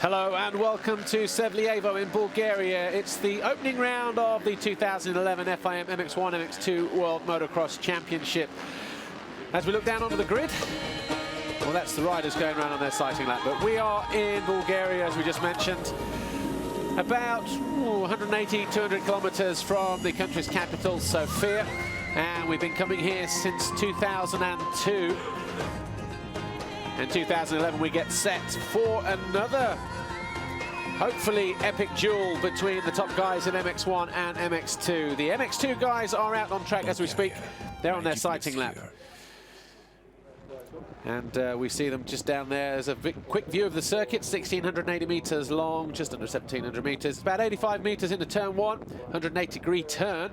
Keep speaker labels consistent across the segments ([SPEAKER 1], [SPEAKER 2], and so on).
[SPEAKER 1] Hello and welcome to Sevlievo in Bulgaria. It's the opening round of the 2011 FIM MX1 MX2 World Motocross Championship. As we look down onto the grid, well, that's the riders going around on their sighting lap, but we are in Bulgaria, as we just mentioned, about 180, 200 kilometers from the country's capital, Sofia, and we've been coming here since 2002. In 2011, we get set for another, hopefully, epic duel between the top guys in MX1 and MX2. The MX2 guys are out on track as we speak. They're on their sighting lap. And we see them just down there as a quick view of the circuit, 1,680 meters long, just under 1,700 meters. About 85 meters into turn one, 180-degree turn.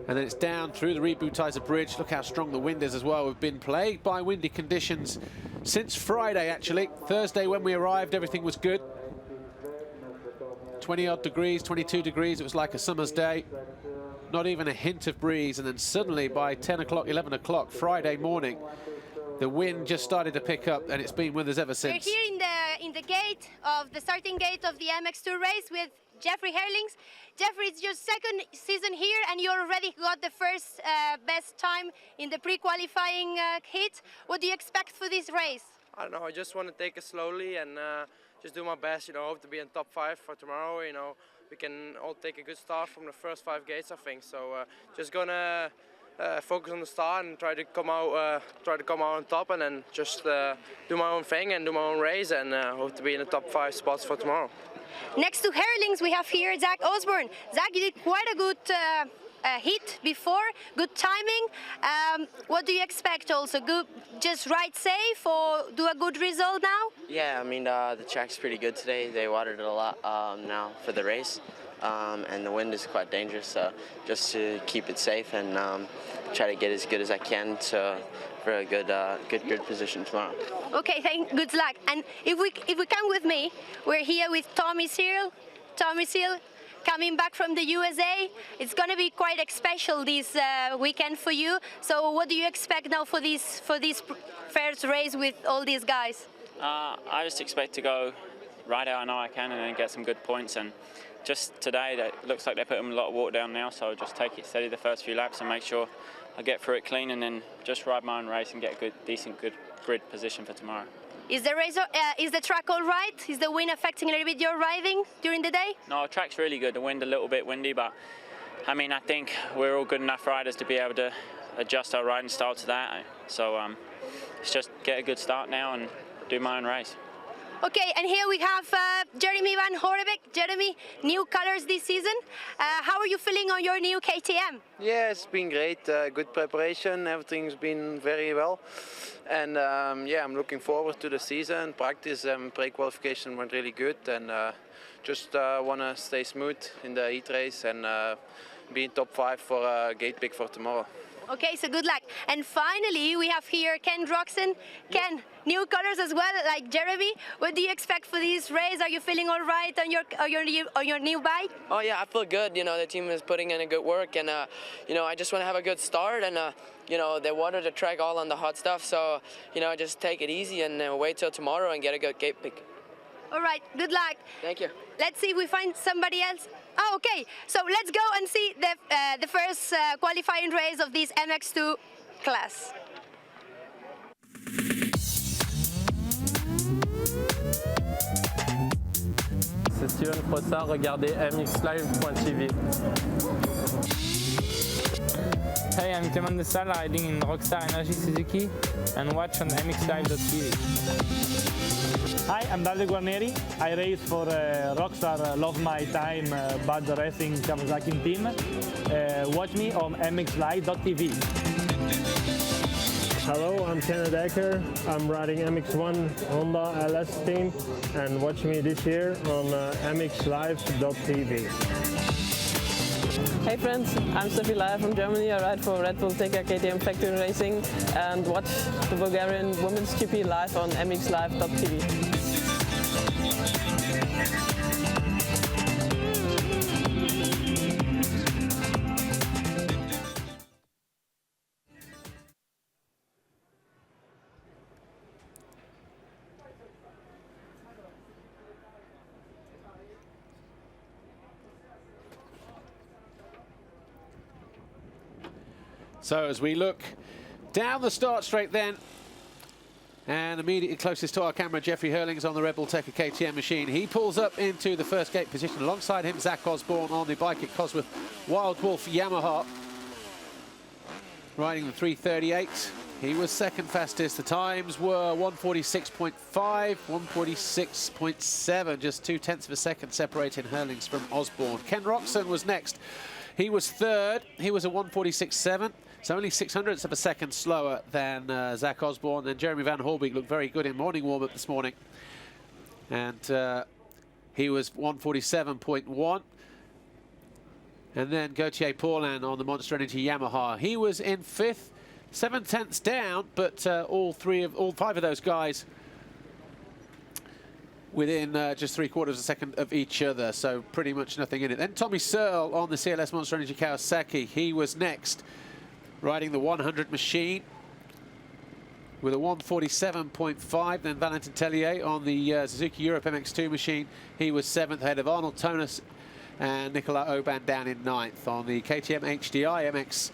[SPEAKER 1] And then it's down through the Rebutizer Bridge. Look how strong the wind is as well. We've been plagued by windy conditions since Friday, actually. Thursday, when we arrived, everything was good. 20-odd degrees, 22 degrees. It was like a summer's day. Not even a hint of breeze. And then suddenly, by 10 o'clock, 11 o'clock, Friday morning, the wind just started to pick up, and it's been with us ever since.
[SPEAKER 2] We're here in the gate of the starting gate of the MX2 race with Jeffrey Herlings. Jeffrey, it's your second season here, and you already got the first best time in the pre-qualifying heat. What do you expect for this race?
[SPEAKER 3] I don't know. I just want to take it slowly and just do my best. You know, hope to be in top 5 for tomorrow. You know, we can all take a good start from the first 5 gates, I think. So just gonna focus on the start and try to come out on top, and then just do my own thing and do my own race, and hope to be in the top 5 spots for tomorrow.
[SPEAKER 2] Next to Herlings, we have here Zach Osborne. Zach, you did quite a good hit before, good timing. What do you expect also? Good, just ride safe or do a good result now?
[SPEAKER 4] Yeah, I mean, the track's pretty good today. They watered it a lot now for the race. And the wind is quite dangerous, so just to keep it safe and try to get as good as I can for a good position tomorrow.
[SPEAKER 2] Okay, good luck. And if we come with me, we're here with Tommy Seal. Tommy Seal, coming back from the USA. It's going to be quite special this weekend for you. So what do you expect now for this first race with all these guys?
[SPEAKER 5] I just expect to go right how I know I can and then get some good points. And just today, it looks like they're putting a lot of water down now, so I'll just take it steady the first few laps and make sure I get through it clean, and then just ride my own race and get a decent grid position for tomorrow.
[SPEAKER 2] Is the track all right? Is the wind affecting a little bit your riding during the day?
[SPEAKER 5] No, the track's really good. The wind a little bit windy, but I mean, I think we're all good enough riders to be able to adjust our riding style to that. So it's just get a good start now and do my own race.
[SPEAKER 2] Okay, and here we have Jeremy Van Horebeek. Jeremy, new colors this season. How are you feeling on your new KTM?
[SPEAKER 3] Yeah, it's been great. Good preparation. Everything's been very well. And yeah, I'm looking forward to the season. Practice and pre-qualification went really good. And just want to stay smooth in the heat race and be in top 5 for a gate pick for tomorrow.
[SPEAKER 2] Okay, so good luck. And finally, we have here Ken Droxen. Ken, new colors as well, like Jeremy. What do you expect for this race? Are you feeling all right on your new bike?
[SPEAKER 6] Oh yeah, I feel good. You know, the team is putting in a good work, and you know, I just want to have a good start. And you know, they watered the track all on the hot stuff, so you know, just take it easy and wait till tomorrow and get a good gate pick.
[SPEAKER 2] All right, good luck.
[SPEAKER 6] Thank you.
[SPEAKER 2] Let's see if we find somebody else. Oh, okay, so let's go and see the first qualifying race of this MX2 class.
[SPEAKER 7] C'est Steven Frossard, regardez MXLive.tv.
[SPEAKER 8] Hey, I'm Clement de Salle, riding in Rockstar Energy Suzuki, and watch on MXLive.tv.
[SPEAKER 9] Hi, I'm Davide Guarneri. I race for Rockstar Love My Time Bud Racing Kawasaki team. Watch me on MXLive.tv.
[SPEAKER 10] Hello, I'm Kenneth Ecker. I'm riding MX1 Honda LS team, and watch me this year on MXLive.tv.
[SPEAKER 11] Hey friends, I'm Steffi Leier from Germany. I ride for Red Bull TK KTM Factory Racing and watch the Bulgarian Women's GP live on MXLive.tv.
[SPEAKER 1] So as we look down the start straight then, and immediately closest to our camera, Jeffrey Hurlings on the Red Bull Tekka KTM machine. He pulls up into the first gate position. Alongside him, Zach Osborne on the bike at Cosworth Wild Wolf Yamaha, riding the 338. He was second fastest. The times were 146.5, 146.7, just 0.2 of a second separating Hurlings from Osborne. Ken Roxon was next. He was third. He was a 146.7. So only 0.06 of a second slower than Zach Osborne. And Jeremy Van Horbeek looked very good in morning warm-up this morning. And he was 147.1. And then Gauthier Paulin on the Monster Energy Yamaha. He was in fifth, 0.7 down, but all five of those guys within just 0.75 of a second of each other. So pretty much nothing in it. Then Tommy Searle on the CLS Monster Energy Kawasaki. He was next, riding the 100 machine with a 147.5. Then Valentin Tellier on the Suzuki Europe MX2 machine. He was 7th, ahead of Arnold Tonis and Nicolas Aubin down in 9th. On the KTM HDI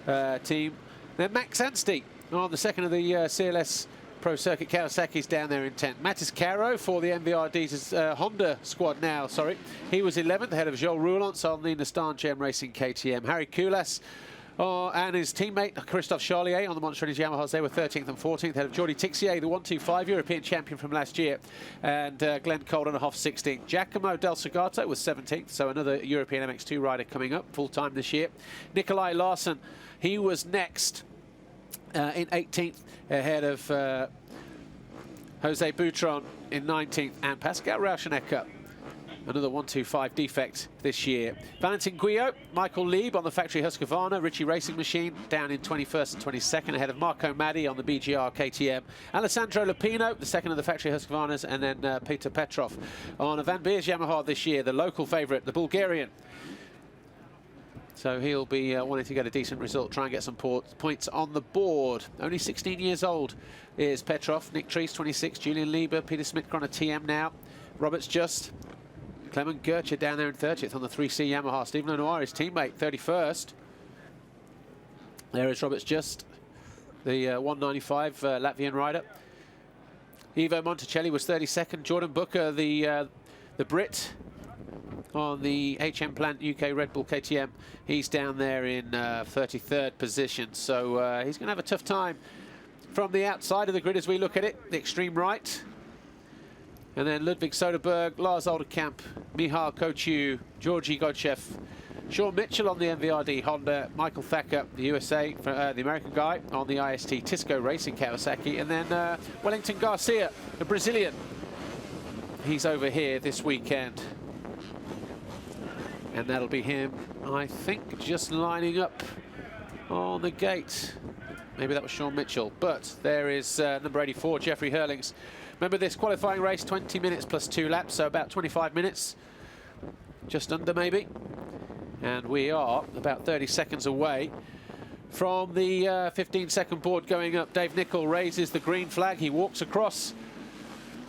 [SPEAKER 1] MX team, then Max Anstey on the second of the CLS Pro Circuit Kawasaki's down there in 10th. Matis Caro for the MVRD's Honda squad now, sorry. He was 11th, ahead of Joel Roulance on the Nistan GM Racing KTM. Harry Koulas and his teammate Christophe Charlier on the Monster Energy Yamahas, they were 13th and 14th, ahead of Jordi Tixier, the 125 European champion from last year, and Glenn Coldenhoff 16th. Giacomo Del Segato was 17th, so another European MX2 rider coming up full-time this year. Nikolai Larsen, he was next in 18th, ahead of Jose Boutron in 19th, and Pascal Rauschenecker, another 125 defect this year. Valentin Guyot, Michael Lieb on the factory Husqvarna Ritchie Racing Machine, down in 21st and 22nd, ahead of Marco Maddi on the BGR KTM. Alessandro Lupino, the second of the factory Husqvarnas, and then Peter Petrov on a Van Beers Yamaha this year, the local favourite, the Bulgarian. So he'll be wanting to get a decent result, try and get some points on the board. Only 16 years old is Petrov. Nick Treese, 26. Julian Lieber, Peter Smith on a TM now. Roberts Just, Clement Gertje down there in 30th on the 3C Yamaha. Stephen Lenoir, his teammate, 31st. There is Roberts Just, the 195 Latvian rider. Ivo Monticelli was 32nd. Jordan Booker, the Brit, on the HM Plant UK Red Bull KTM. He's down there in 33rd position. So he's going to have a tough time from the outside of the grid as we look at it, the extreme right. And then Ludwig Soderberg, Lars Olderkamp, Mihal Kochu, Georgi Godchev, Sean Mitchell on the MVRD Honda, Michael Thacker, the USA, the American guy, on the IST Tisco Racing Kawasaki, and then Wellington Garcia, the Brazilian. He's over here this weekend. And that'll be him, I think, just lining up on the gate. Maybe that was Sean Mitchell, but there is number 84, Jeffrey Hurlings. Remember this qualifying race, 20 minutes plus 2 laps, so about 25 minutes, just under maybe. And we are about 30 seconds away from the 15-second board going up. Dave Nichol raises the green flag, he walks across,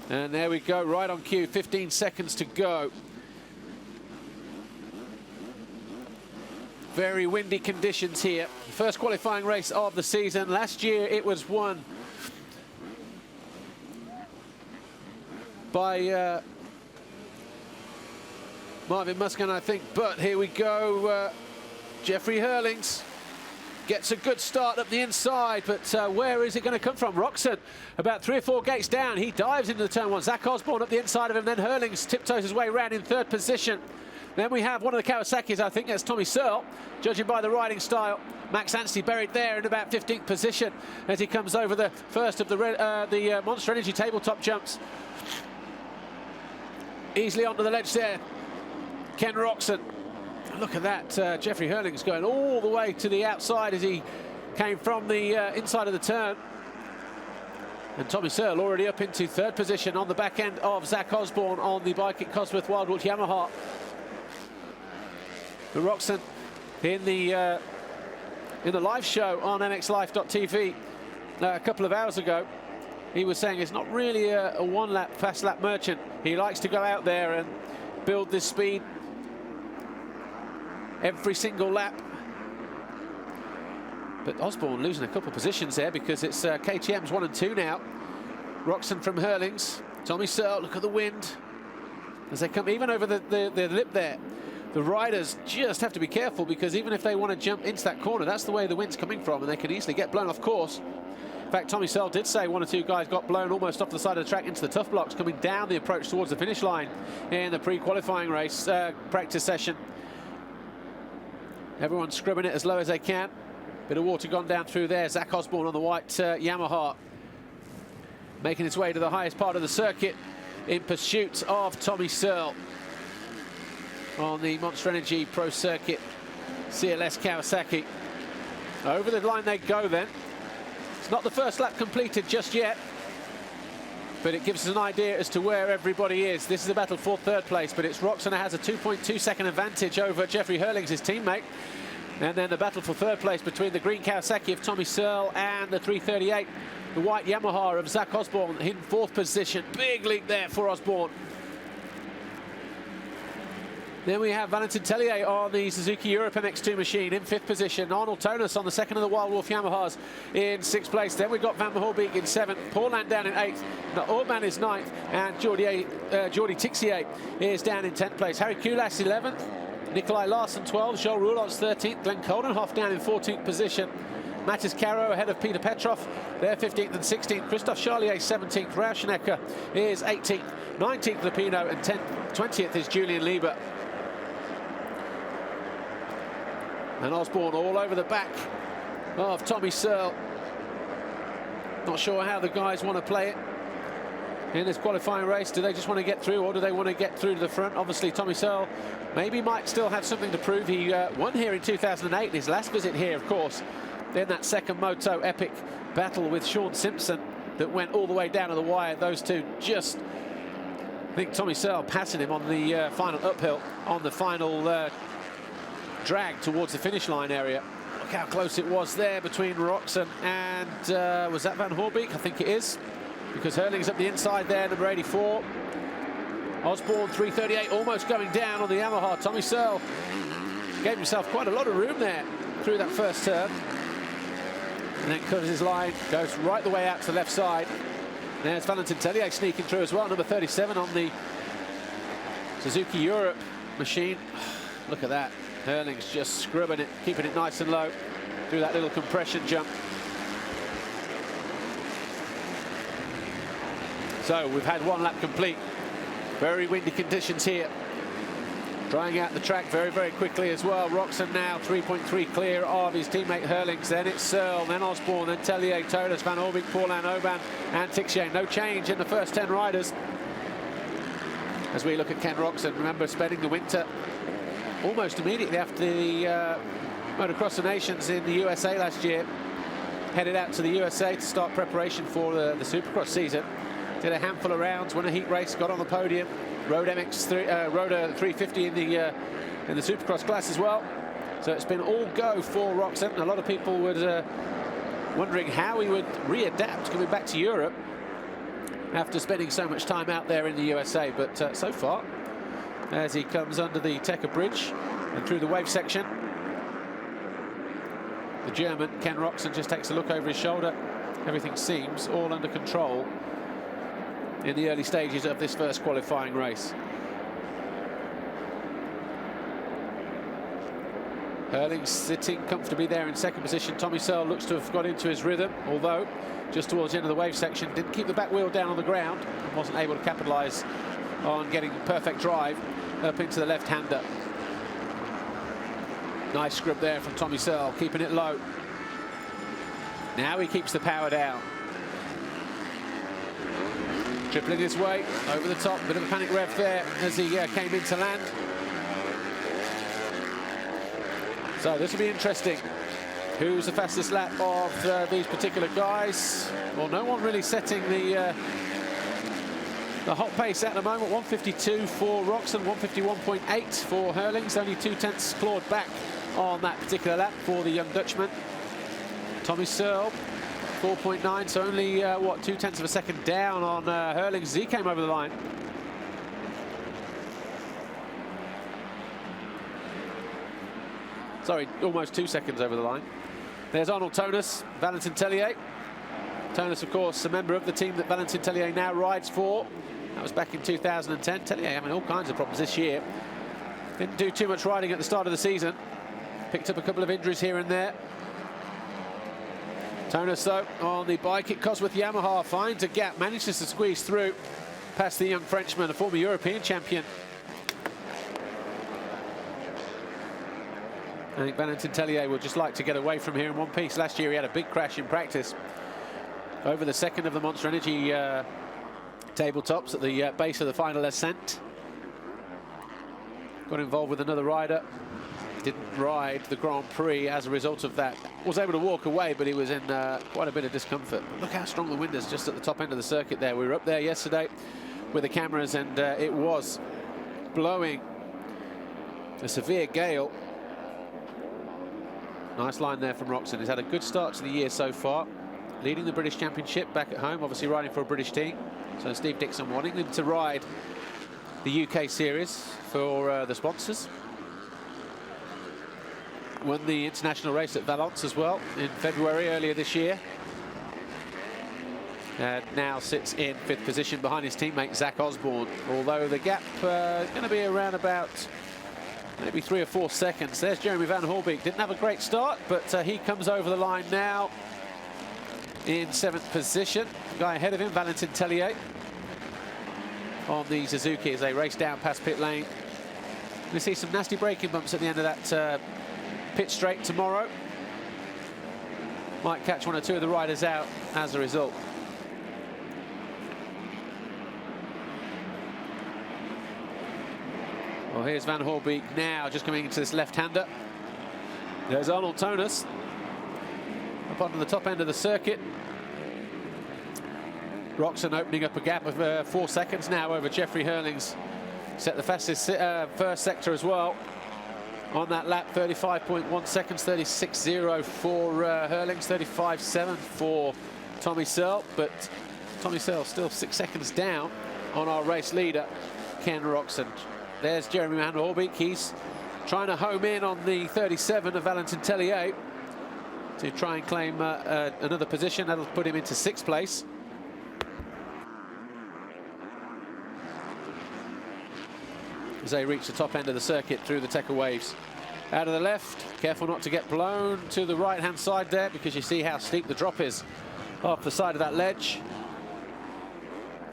[SPEAKER 1] and there we go, right on cue, 15 seconds to go. Very windy conditions here. First qualifying race of the season. Last year it was won by Marvin Muskin, I think. But here we go. Jeffrey Hurlings gets a good start up the inside, but where is it going to come from? Roxon, about 3 or 4 gates down. He dives into the turn one. Zach Osborne up the inside of him. Then Hurlings tiptoes his way around in 3rd position. Then we have one of the Kawasaki's, I think that's Tommy Searle, judging by the riding style. Max Anstey buried there in about 15th position as he comes over the first of the Monster Energy tabletop jumps. Easily onto the ledge there, Ken Roxon. Look at that, Jeffrey Hurlings going all the way to the outside as he came from the inside of the turn. And Tommy Searle already up into 3rd position on the back end of Zach Osborne on the bike at Cosworth Wild Wolf Yamaha. But Roxon in the live show on mxlife.tv a couple of hours ago, he was saying it's not really a one-lap, fast-lap merchant. He likes to go out there and build this speed every single lap. But Osborne losing a couple of positions there because it's KTM's 1 and 2 now. Roxon from Hurlings. Tommy Searle, look at the wind. As they come even over the lip there. The riders just have to be careful because even if they want to jump into that corner, that's the way the wind's coming from and they can easily get blown off course. In fact, Tommy Searle did say 1 or 2 guys got blown almost off the side of the track into the tough blocks coming down the approach towards the finish line in the pre-qualifying race practice session. Everyone's scrubbing it as low as they can. Bit of water gone down through there. Zach Osborne on the white Yamaha making his way to the highest part of the circuit in pursuit of Tommy Searle on the Monster Energy Pro Circuit CLS Kawasaki. Over the line they go then. It's not the first lap completed just yet, but it gives us an idea as to where everybody is. This is a battle for 3rd place, but it's Roxon has a 2.2 second advantage over Jeffrey Hurlings, his teammate. And then the battle for 3rd place between the green Kawasaki of Tommy Searle and the 338, the white Yamaha of Zach Osborne in 4th position. Big leap there for Osborne. Then we have Valentin Tellier on the Suzuki Europe MX2 machine in 5th position. Arnold Tonus on the 2nd of the Wild Wolf Yamahas in 6th place. Then we've got Van Hoorbeek in 7th. Paul down in 8th. Now, Orban is 9th. And Jordi Tixier is down in 10th place. Harry Kulas 11th. Nikolai Larsen 12th. Joel Roulant's 13th. Glenn Coldenhoff down in 14th position. Matis Caro ahead of Peter Petrov. They're 15th and 16th. Christophe Charlier 17th. Rauschenecker is 18th. 19th Lupino and 20th is Julian Lieber. And Osborne all over the back of Tommy Searle. Not sure how the guys want to play it in this qualifying race. Do they just want to get through, or do they want to get through to the front? Obviously, Tommy Searle maybe might still have something to prove. He won here in 2008, his last visit here, of course, in that second Moto Epic battle with Sean Simpson that went all the way down to the wire. Those two just, I think Tommy Searle passing him on the final uphill, on the final drag towards the finish line area. Look how close it was there between Roxon and was that Van Hoorbeek? I think it is, because Hurling's up the inside there, number 84. Osborne 338 almost going down on the Yamaha. Tommy Searle gave himself quite a lot of room there through that first turn, and then covers his line, goes right the way out to the left side. There's Valentin Tellier sneaking through as well, number 37 on the Suzuki Europe machine. Look at that. Hurling's just scrubbing it, keeping it nice and low through that little compression jump. So we've had 1 lap complete. Very windy conditions here. Drying out the track very, very quickly as well. Roxon now 3.3 clear of his teammate Hurlings. Then it's Searle, then Osborne, then Tellier, Tonus, Van Hoorbeek, Paulin, Oban and Tixier. No change in the first 10 riders. As we look at Ken Roxon, remember spending the winter almost immediately after the Motocross of Nations in the USA last year, headed out to the USA to start preparation for the Supercross season. Did a handful of rounds, won a heat race, got on the podium, rode MX3, rode a 350 in the Supercross class as well. So it's been all go for Roxon. A lot of people were wondering how he would readapt coming back to Europe after spending so much time out there in the USA, but so far, as he comes under the Tecker Bridge and through the wave section, the German Ken Roxon just takes a look over his shoulder. Everything seems all under control in the early stages of this first qualifying race. Hurling sitting comfortably there in 2nd position. Tommy Searle looks to have got into his rhythm, although just towards the end of the wave section didn't keep the back wheel down on the ground and wasn't able to capitalize on getting perfect drive up into the left-hander. Nice scrub there from Tommy Searle, keeping it low. Now he keeps the power down. Tripling his way over the top, bit of a panic rev there as he came into land. So this will be interesting. Who's the fastest lap of these particular guys? Well, no one really setting the hot pace at the moment. 152 for Roxon, 151.8 for Hurlings. Only 2/10 clawed back on that particular lap for the young Dutchman. Tommy Searle, 4.9, so only, what, 2/10 of a second down on Hurlings as he came over the line. Sorry, almost 2 seconds over the line. There's Arnold Tonus, Valentin Tellier. Tonus, of course, a member of the team that Valentin Tellier now rides for. That was back in 2010. Tellier having all kinds of problems this year. Didn't do too much riding at the start of the season. Picked up a couple of injuries here and there. Tonus, though, on the bike at Cosworth Yamaha, finds a gap, manages to squeeze through past the young Frenchman, a former European champion. I think Valentin Tellier would just like to get away from here in one piece. Last year he had a big crash in practice over the second of the Monster Energy tabletops at the base of the final ascent. Got involved with another rider. Didn't ride the Grand Prix as a result of that. Was able to walk away, but he was in quite a bit of discomfort. Look how strong the wind is just at the top end of the circuit there. We were up there yesterday with the cameras, and it was blowing a severe gale. Nice line there from Roxon. He's had a good start to the year so far, leading the British Championship back at home, obviously riding for a British team. So Steve Dixon wanting him to ride the UK series for the sponsors. Won the international race at Valence as well in February earlier this year. And now sits in 5th position behind his teammate Zach Osborne, although the gap going to be around about maybe 3 or 4 seconds. There's Jeremy Van Hoorbeek. Didn't have a great start, but he comes over the line now in 7th position. The guy ahead of him, Valentin Tellier, on the Suzuki as they race down past pit lane. We see some nasty braking bumps at the end of that pit straight tomorrow. Might catch 1 or 2 of the riders out as a result. Well, here's Van Hoorbeek now, just coming into this left-hander. There's Arnold Tonus up onto the top end of the circuit. Roxon opening up a gap of 4 seconds now over Jeffrey Hurlings. Set the fastest first sector as well on that lap. 35.1 seconds, 36.0 for Hurlings, 35.7 for Tommy Searle. But Tommy Searle still 6 seconds down on our race leader, Ken Roxon. There's Jeremy Van Hoorbeek. He's trying to home in on the 37 of Valentin Tellier to try and claim another position. That'll put him into 6th place. As they reach the top end of the circuit through the Tekka waves. Out of the left, careful not to get blown to the right-hand side there, because you see how steep the drop is off the side of that ledge.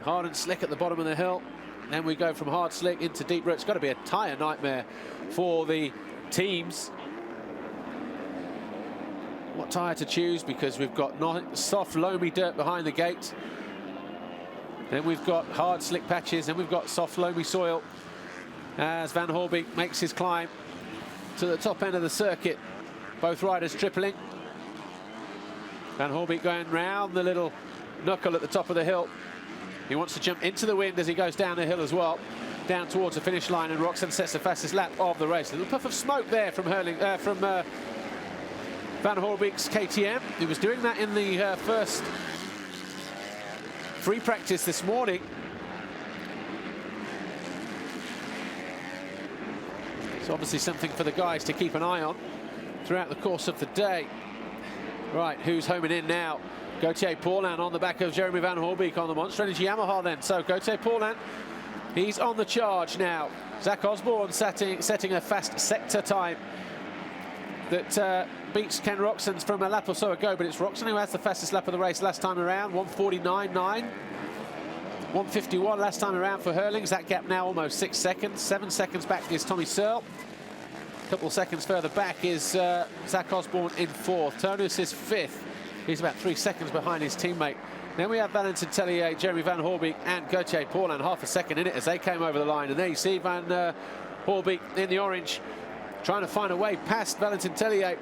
[SPEAKER 1] Hard and slick at the bottom of the hill. Then we go from hard slick into deep rut. It's got to be a tyre nightmare for the teams. What tyre to choose, because we've got soft, loamy dirt behind the gate. Then we've got hard slick patches, and we've got soft, loamy soil as Van Hoorbeek makes his climb to the top end of the circuit. Both riders tripling. Van Hoorbeek going round the little knuckle at the top of the hill. He wants to jump into the wind as he goes down the hill as well, down towards the finish line, and Roxon sets the fastest lap of the race. A little puff of smoke there from Van Hoorbeek's KTM. He was doing that in the first free practice this morning. It's obviously something for the guys to keep an eye on throughout the course of the day. Right, who's homing in now? Gauthier Paulin on the back of Jeremy Van Hoorbeek on the Monster Energy Yamaha then. So Gauthier Paulin, he's on the charge now. Zach Osborne setting a fast sector time that beats Ken Roxon's from a lap or so ago, but it's Roxon who has the fastest lap of the race last time around, 1:49.9. 1:51 last time around for Hurlings. That gap now almost 6 seconds. 7 seconds back is Tommy Searle. A couple of seconds further back is Zach Osborne in 4th. Tonus is 5th. He's about 3 seconds behind his teammate. Then we have Valentin Tellier, Jeremy Van Hoorbeek, and Gauthier Paulin, half a second in it as they came over the line. And there you see Van Hoorbeek in the orange, trying to find a way past Valentin Tellier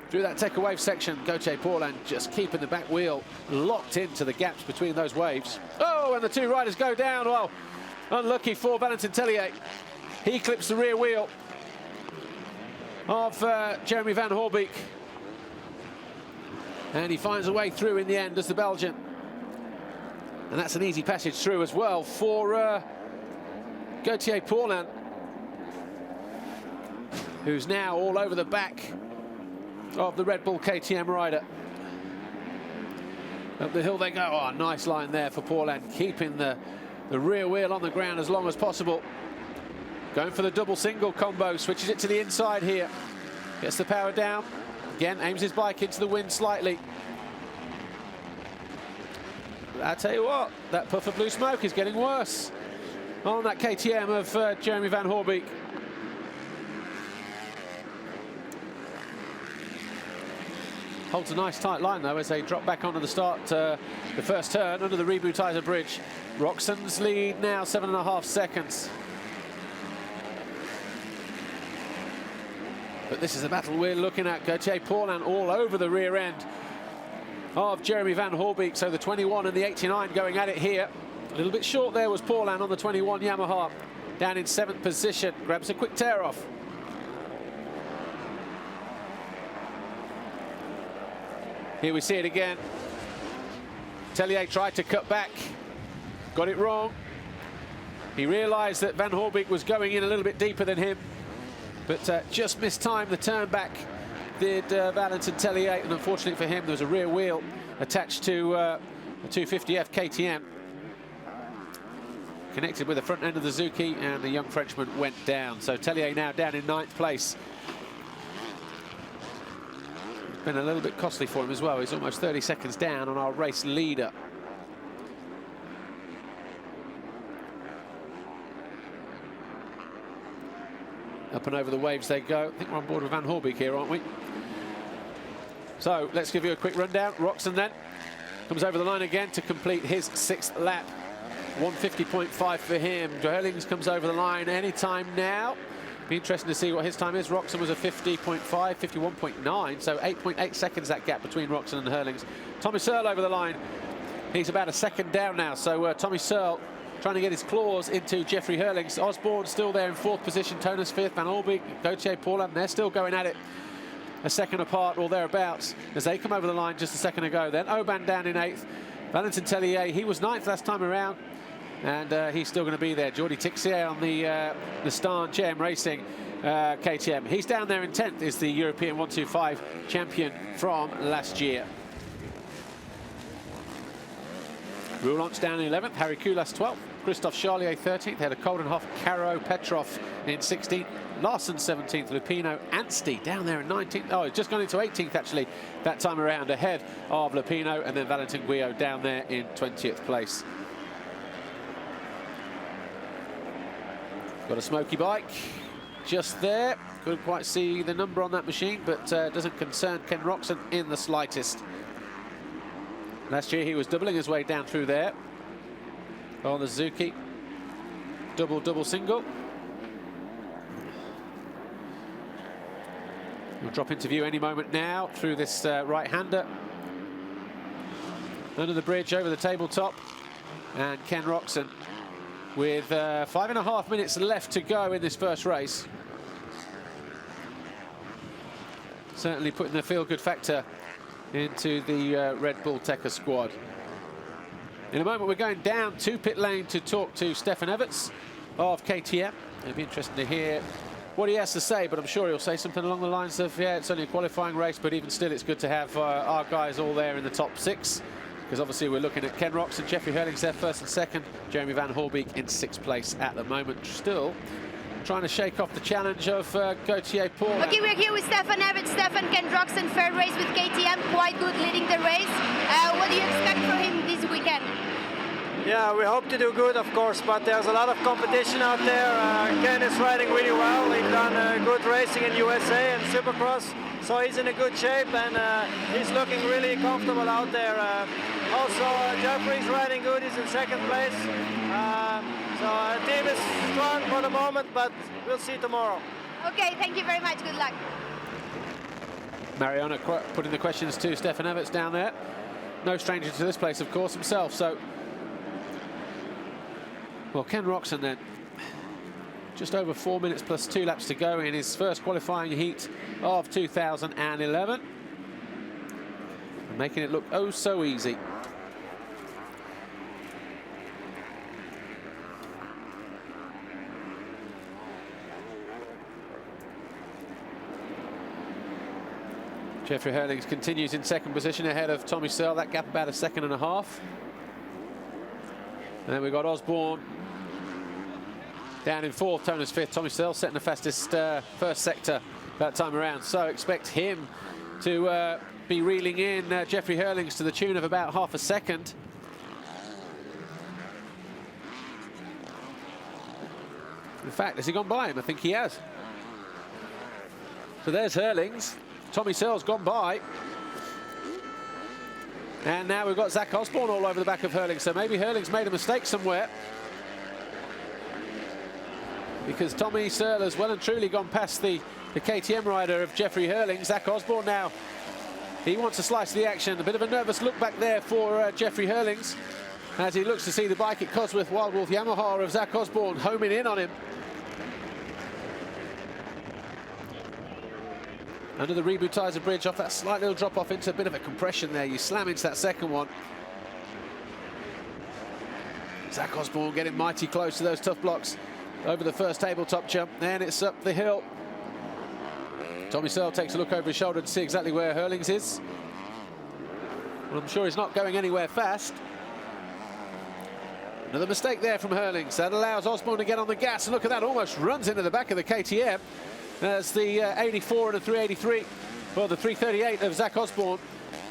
[SPEAKER 1] through that Tekka wave section. Gauthier Paulin just keeping the back wheel locked into the gaps between those waves. Oh, and the 2 riders go down. Well, unlucky for Valentin Tellier. He clips the rear wheel of Jeremy Van Hoorbeek. And he finds a way through in the end, does the Belgian. And that's an easy passage through as well for Gauthier Paulin, who's now all over the back of the Red Bull KTM rider. Up the hill they go. Oh, nice line there for Paulin, keeping the rear wheel on the ground as long as possible. Going for the double single combo, switches it to the inside here. Gets the power down. Again, aims his bike into the wind slightly. But I tell you what, that puff of blue smoke is getting worse on that KTM of Jeremy Van Hoorbeek. Holds a nice tight line though as they drop back onto the start, the first turn under the Rebootizer bridge. Roxon's lead now 7.5 seconds. But this is the battle we're looking at. Gauthier Paulin all over the rear end of Jeremy Van Hoorbeek. So the 21 and the 89 going at it here. A little bit short there was Paulin on the 21 Yamaha. Down in 7th position. Grabs a quick tear off. Here we see it again. Tellier tried to cut back. Got it wrong. He realised that Van Hoorbeek was going in a little bit deeper than him. But just mistimed the turn back, did Valentin Tellier, and unfortunately for him, there was a rear wheel attached to a 250F KTM. Connected with the front end of the Zuki, and the young Frenchman went down. So Tellier now down in 9th place. It's been a little bit costly for him as well. He's almost 30 seconds down on our race leader. Up and over the waves they go. I think we're on board with Van Hoorbeek here, aren't we? So let's give you a quick rundown. Roczen then comes over the line again to complete his 6th lap. 150.5 for him. Herlings comes over the line anytime now. Be interesting to see what his time is. Roczen was a 50.5, 51.9, so 8.8 seconds that gap between Roczen and Herlings. Tommy Searle over the line. He's about a second down now, so Tommy Searle trying to get his claws into Jeffrey Herlings. Osborne still there in 4th position. Tonus 5th. Van Hoorbeek, Gauthier Paulin, they're still going at it. A second apart or thereabouts as they come over the line just a second ago. Then Oban down in 8th. Valentin Tellier, he was 9th last time around. And he's still going to be there. Jordi Tixier on the Stan JM Racing KTM. He's down there in 10th, is the European 125 champion from last year. Roulant's down in 11th. Harry Kulas 12th. Christophe Charlier 13th. Head of Koldenhoff, Caro, Petrov in 16th. Larson 17th. Lupino, Anstey down there in 19th. Oh, it's just gone into 18th actually that time around, ahead of Lupino, and then Valentin Guyot down there in 20th place. Got a smoky bike just there. Couldn't quite see the number on that machine, but doesn't concern Ken Roczen in the slightest. Last year he was doubling his way down through there on the Zuki. Double single. We'll drop into view any moment now through this right-hander. Under the bridge, over the tabletop. And Ken Roczen with 5.5 minutes left to go in this first race. Certainly putting the feel-good factor into the Red Bull Tekka squad. In a moment, we're going down to pit lane to talk to Stefan Everts of KTM. It'll be interesting to hear what he has to say, but I'm sure he'll say something along the lines of, yeah, it's only a qualifying race, but even still, it's good to have our guys all there in the top 6. Because obviously we're looking at Ken Roczen, Jeffrey Herlings there 1st and 2nd, Jeremy Van Hoorbeek in 6th place at the moment. Still trying to shake off the challenge of Gauthier Paulin.
[SPEAKER 2] Okay, we're here with Stefan Everts. Stefan, Ken Roczen, 3rd race with KTM, quite good leading the race. What do you expect from him this weekend?
[SPEAKER 12] Yeah, we hope to do good, of course, but there's a lot of competition out there. Ken is riding really well. He's done good racing in USA and Supercross, so he's in a good shape, and he's looking really comfortable out there. Also, Jeffrey's riding good. He's in 2nd place. So our team is strong for the moment, but we'll see tomorrow.
[SPEAKER 2] Okay, thank you very much. Good luck.
[SPEAKER 1] Mariano putting the questions to Stefan Everts down there. No stranger to this place, of course, himself. So, well, Ken Roczen then. Just over 4 minutes plus 2 laps to go in his first qualifying heat of 2011. And making it look oh so easy. Jeffrey Hurlings continues in second position ahead of Tommy Searle. That gap about 1.5 seconds. And then we've got Osborne down in fourth, Tonus fifth. Tommy Searle setting the fastest first sector that time around. So expect him to be reeling in Jeffrey Hurlings to the tune of about 0.5 seconds. In fact, has he gone by him? I think he has. So there's Hurlings. Tommy Searle's gone by. And now we've got Zach Osborne all over the back of Hurlings. So maybe Hurlings made a mistake somewhere, because Tommy Searle has well and truly gone past the KTM rider of Jeffrey Hurlings. Zach Osborne now, he wants to slice the action. A bit of a nervous look back there for Jeffrey Hurlings as he looks to see the bike at Cosworth Wild Wolf Yamaha of Zach Osborne homing in on him. Under the rebutizer bridge, off that slight little drop off into a bit of a compression there. You slam into that second one. Zach Osborne getting mighty close to those tough blocks over the first tabletop jump. Then it's up the hill. Tommy Searle takes a look over his shoulder to see exactly where Hurlings is. Well, I'm sure he's not going anywhere fast. Another mistake there from Hurlings. That allows Osborne to get on the gas. And look at that, almost runs into the back of the KTM. As the 84 and a 383, well, the 338 of Zach Osborne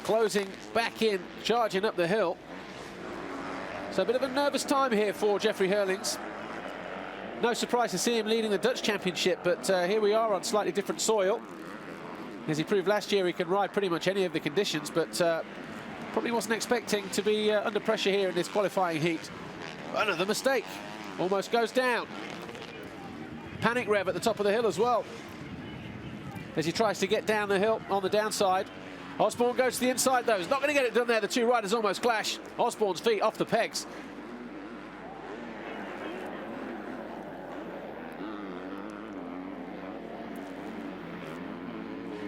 [SPEAKER 1] closing back in, charging up the hill. So a bit of a nervous time here for Jeffrey Hurlings. No surprise to see him leading the Dutch Championship, but here we are on slightly different soil. As he proved last year, he can ride pretty much any of the conditions, but probably wasn't expecting to be under pressure here in this qualifying heat. Another mistake, almost goes down. Panic rev at the top of the hill as well, as he tries to get down the hill on the downside. Osborne goes to the inside though. He's not going to get it done there. The two riders almost clash. Osborne's feet off the pegs.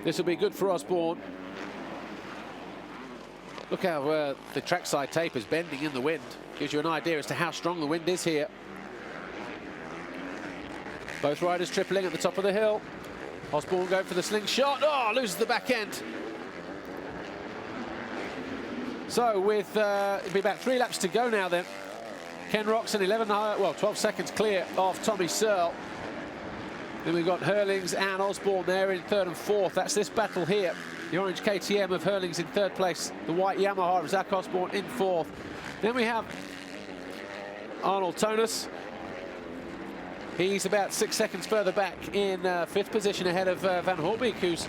[SPEAKER 1] This will be good for Osborne. Look how the trackside tape is bending in the wind. Gives you an idea as to how strong the wind is here. Both riders tripling at the top of the hill. Osborne going for the slingshot. Oh, loses the back end. So with it'll be about 3 laps to go now then. Ken Roxon 12 seconds clear of Tommy Searle. Then we've got Hurlings and Osborne there in third and fourth. That's this battle here. The orange KTM of Hurlings in third place. The white Yamaha of Zach Osborne in fourth. Then we have Arnold Tonus. He's about 6 seconds further back in fifth position ahead of Van Hoorbeek, who's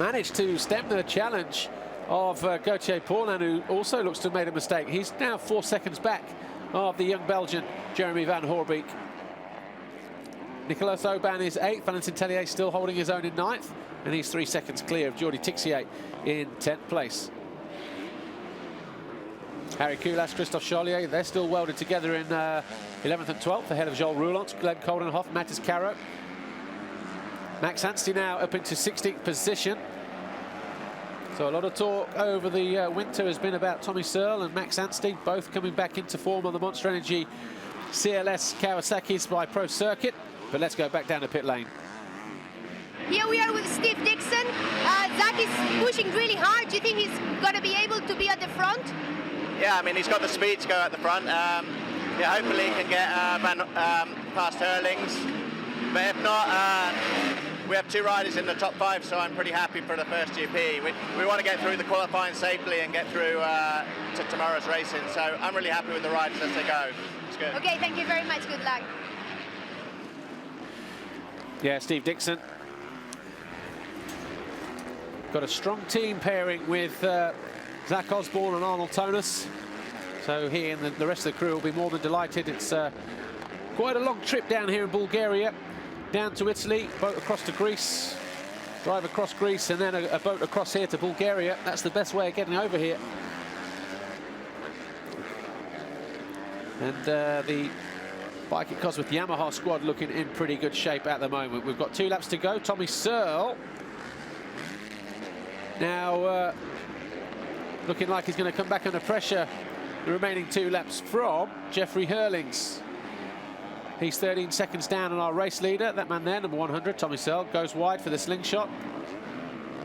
[SPEAKER 1] managed to stem the challenge of Gauthier Paulin, who also looks to have made a mistake. He's now 4 seconds back of the young Belgian Jeremy Van Hoorbeek. Nicolas Aubin is 8th. Valentin Tellier still holding his own in 9th. And he's 3 seconds clear of Jordi Tixier in 10th place. Harry Koulas, Christophe Charlier, they're still welded together in 11th and 12th, ahead of Joel Roulant, Glenn Coldenhoff, Mattis Caro. Max Anstey now up into 16th position. So a lot of talk over the winter has been about Tommy Searle and Max Anstey, both coming back into form on the Monster Energy CLS Kawasaki's by Pro Circuit. But let's go back down the pit lane.
[SPEAKER 2] Here we are with Steve Dixon. Zach is pushing really hard. Do you think he's going to be able to be at the front?
[SPEAKER 13] Yeah, I mean, he's got the speed to go at the front. Yeah, hopefully he can get past Hurlings. But if not, we have 2 riders in the top 5, so I'm pretty happy for the first GP. We want to get through the qualifying safely and get through to tomorrow's racing. So I'm really happy with the riders as they go. It's good.
[SPEAKER 2] Okay, thank you very much. Good luck.
[SPEAKER 1] Yeah, Steve Dixon. Got a strong team pairing with Zach Osborne and Arnold Tonus. So he and the rest of the crew will be more than delighted. It's quite a long trip down here in Bulgaria, down to Italy, boat across to Greece, drive across Greece, and then a boat across here to Bulgaria. That's the best way of getting over here. And the Bike at Cosworth Yamaha squad looking in pretty good shape at the moment. We've got 2 laps to go. Tommy Searle now looking like he's going to come back under pressure the remaining 2 laps from Jeffrey Hurlings. He's 13 seconds down on our race leader. That man there, number 100, Tommy Searle, goes wide for the slingshot.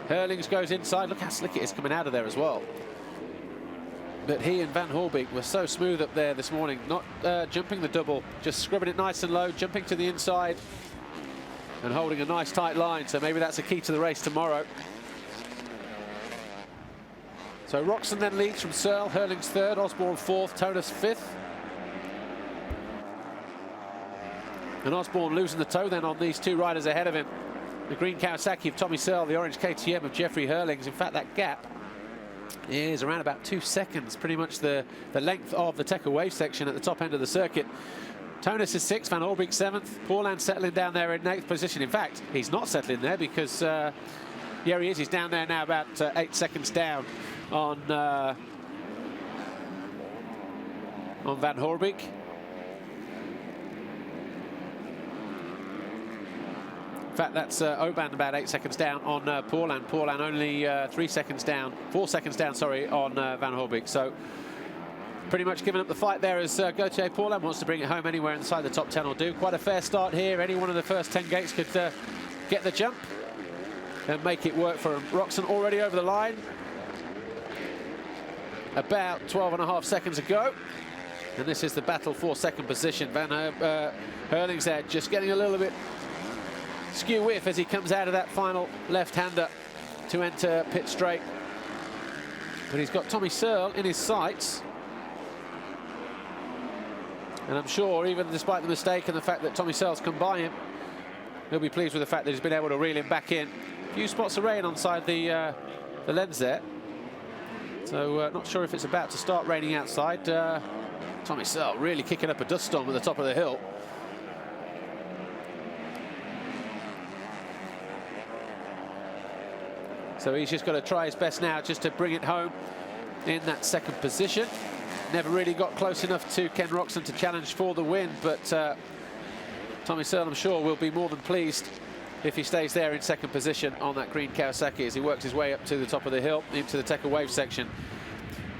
[SPEAKER 1] Hurlings goes inside. Look how slick it is coming out of there as well. But he and Van Horbeek were so smooth up there this morning, not jumping the double, just scrubbing it nice and low, jumping to the inside and holding a nice tight line. So maybe that's a key to the race tomorrow. So Roxon then leads from Searle, Hurlings third, Osborne fourth, Tonus fifth. And Osborne losing the toe then on these two riders ahead of him. The green Kawasaki of Tommy Searle, the orange KTM of Jeffrey Hurlings. In fact, that gap is around about 2 seconds, pretty much the length of the Tekka wave section at the top end of the circuit. Tonus is 6th, Van Horbeek 7th, Paulin settling down there in 8th position. In fact, he's not settling there because here he is, he's down there now about 8 seconds down on Van Horbeek. In fact, that's Oban about 8 seconds down on Paulin. Paulin only 4 seconds down, sorry, on Van Horbeek. So pretty much giving up the fight there as Gauthier Paulin wants to bring it home anywhere inside the top 10 will do. Quite a fair start here. Any one of the first 10 gates could get the jump and make it work for him. Roxon already over the line about 12.5 seconds ago. And this is the battle for second position. Van Hurlings there just getting a little bit skew whiff as he comes out of that final left-hander to enter pit straight. But he's got Tommy Searle in his sights. And I'm sure, even despite the mistake and the fact that Tommy Searle's come by him, he'll be pleased with the fact that he's been able to reel him back in. A few spots of rain onside the lens there. So not sure if it's about to start raining outside. Tommy Searle really kicking up a dust storm at the top of the hill. So he's just got to try his best now just to bring it home in that second position. Never really got close enough to Ken Roxon to challenge for the win, but Tommy Searle, I'm sure, will be more than pleased if he stays there in second position on that green Kawasaki as he works his way up to the top of the hill into the Tekka wave section.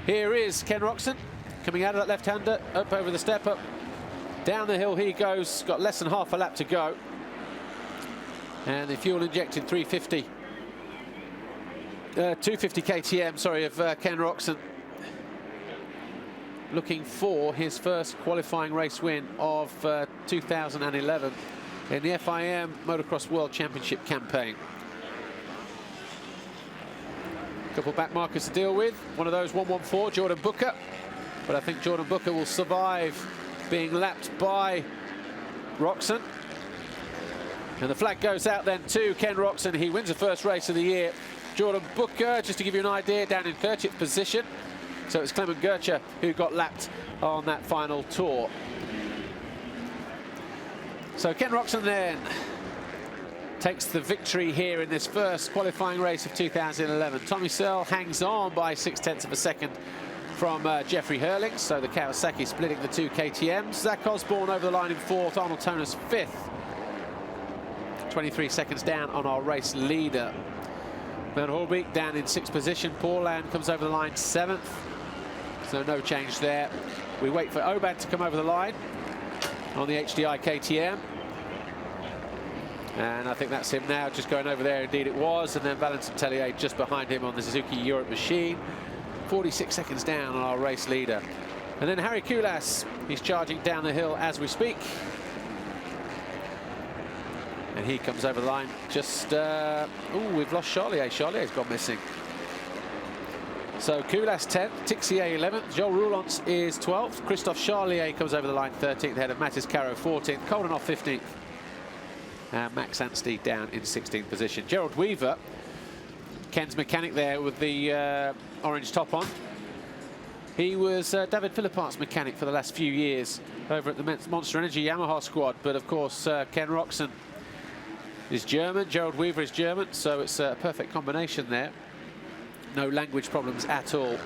[SPEAKER 1] Here is Ken Roxon coming out of that left-hander, up over the step up. Down the hill he goes, got less than half a lap to go. And the fuel-injected 250 KTM, sorry, of Ken Roxon, looking for his first qualifying race win of 2011 in the FIM Motocross World Championship campaign. A couple back markers to deal with. One of those 114, Jordan Booker. But I think Jordan Booker will survive being lapped by Roxon. And the flag goes out then to Ken Roxon. He wins the first race of the year. Jordan Booker, just to give you an idea, down in 30th position. So it's Clement Gertcher who got lapped on that final tour. So Ken Roxon then takes the victory here in this first qualifying race of 2011. Tommy Searle hangs on by 0.6 of a second from Jeffrey Hurlings. So the Kawasaki splitting the two KTMs. Zach Osborne over the line in 4th, Arnold Tonus 5th. 23 seconds down on our race leader. Van Horbeek down in 6th position. Paulin comes over the line 7th. So no change there. We wait for Oban to come over the line on the HDI KTM. And I think that's him now, just going over there. Indeed it was. And then Valentin Tellier just behind him on the Suzuki Europe machine. 46 seconds down on our race leader. And then Harry Koulas, he's charging down the hill as we speak. And he comes over the line just, oh, we've lost Charlier. Charlier's gone missing. So Koulas 10th, Tixier 11th, Joel Roulance is 12th, Christophe Charlier comes over the line 13th, ahead of Mathis Caro 14th, Coldenhoff 15th, and Max Anstey down in 16th position. Gerald Weaver, Ken's mechanic there with the orange top on. He was David Philippart's mechanic for the last few years over at the Monster Energy Yamaha squad, but of course Ken Roxon is German, Gerald Weaver is German, so it's a perfect combination there. No language problems at all.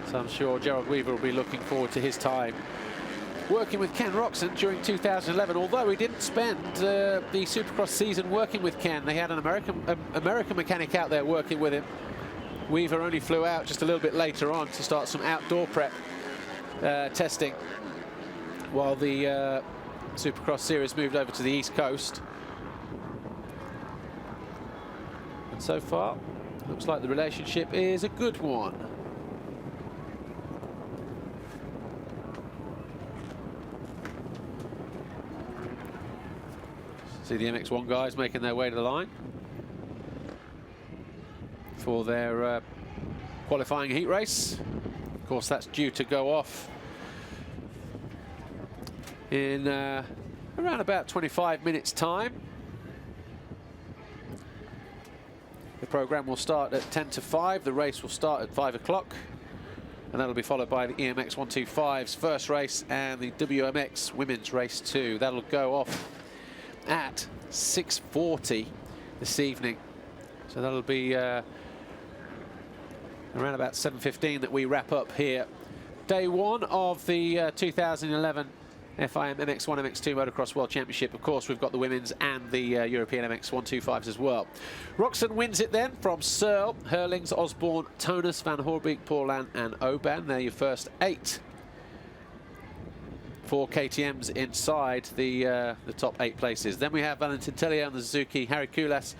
[SPEAKER 1] So I'm sure Gerald Weaver will be looking forward to his time working with Ken Roxon during 2011, although he didn't spend the Supercross season working with Ken. They had an American mechanic out there working with him. Weaver only flew out just a little bit later on to start some outdoor prep testing while the Supercross series moved over to the East Coast. And so far. Looks like the relationship is a good one. See the MX1 guys making their way to the line for their qualifying heat race. Of course, that's due to go off in around about 25 minutes time. The program will start at 10 to 5. The race will start at 5 o'clock. And that'll be followed by the EMX 125's first race and the WMX women's race 2. That'll go off at 6:40 this evening. So that'll be around about 7:15 that we wrap up here. Day one of the 2011 FIM MX1, MX2 Motocross World Championship. Of course, we've got the women's and the European MX 125s as well. Roxen wins it then from Searle, Hurlings, Osborne, Tonus, Van Hoorbeek, Paulin and Oban. They're your first 8. 4 KTMs inside the top 8 places. Then we have Valentin Tellier on the Suzuki, Harry Koulas,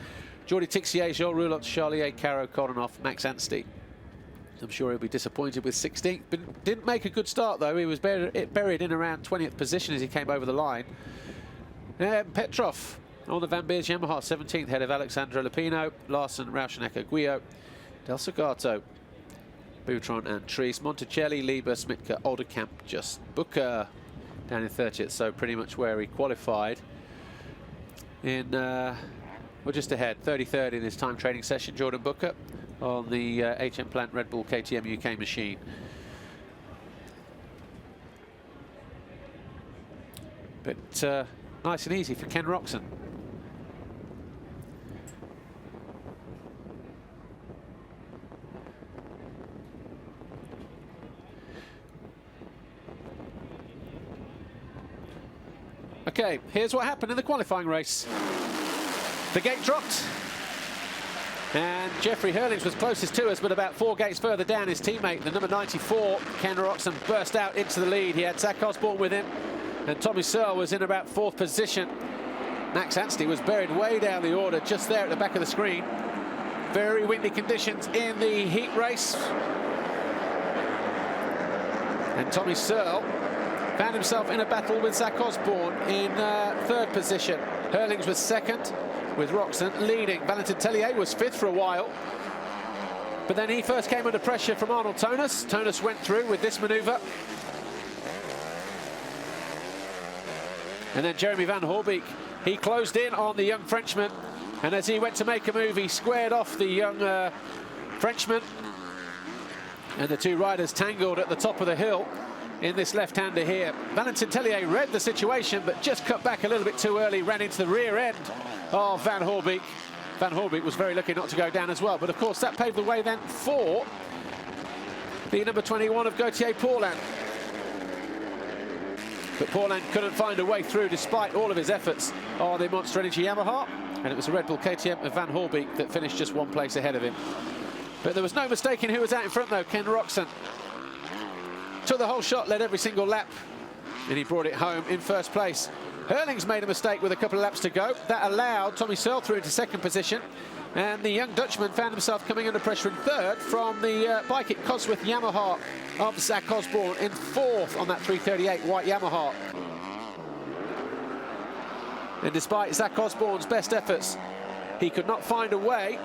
[SPEAKER 1] Jordi Tixier, Joel Roulant, Charlier, Caro, Koronov, Max Anstey. I'm sure he'll be disappointed with 16th. But didn't make a good start though. He was buried in around 20th position as he came over the line. Petrov on the Van Beers Yamaha, 17th, head of Alexandra Lupino, Larsen, Rauschenecker, Guillot, Del Segato, Boutron and Trees, Monticelli, Lieber, Smitka, Olderkamp, just Booker down in 30th, so pretty much where he qualified. In, well, just ahead, 33rd in his time training session, Jordan Booker on the HM Plant Red Bull KTM UK machine. But nice and easy for Ken Roxen. Okay, here's what happened in the qualifying race. The gate dropped, and Jeffrey Hurlings was closest to us, but about 4 gates further down, his teammate, the number 94, Ken Roxen, burst out into the lead. He had Zach Osborne with him, and Tommy Searle was in about 4th position. Max Anstey was buried way down the order, just there at the back of the screen. Very windy conditions in the heat race. And Tommy Searle found himself in a battle with Zach Osborne in 3rd position. Hurlings was 2nd, with Roxen leading. Valentin Tellier was 5th for a while, but then he first came under pressure from Arnold Tonus. Tonus went through with this manoeuvre. And then Jeremy Van Hoorbeek, he closed in on the young Frenchman, and as he went to make a move, he squared off the young Frenchman, and the 2 riders tangled at the top of the hill in this left-hander here. Valentin Tellier read the situation, but just cut back a little bit too early, ran into the rear end of Van Hoorbeek. Van Hoorbeek was very lucky not to go down as well, but of course that paved the way then for the number 21 of Gauthier Paulin. But Paulin couldn't find a way through despite all of his efforts on the Monster Energy Yamaha, and it was a Red Bull KTM of Van Hoorbeek that finished just 1 place ahead of him. But there was no mistaking who was out in front though. Ken Roxen took the whole shot, led every single lap, and he brought it home in 1st place. Hurlings made a mistake with a couple of laps to go. That allowed Tommy Searle through into 2nd position, and the young Dutchman found himself coming under pressure in 3rd from the Bike It Cosworth Yamaha of Zach Osborne in 4th on that 338 white Yamaha. And despite Zach Osborne's best efforts, he could not find a way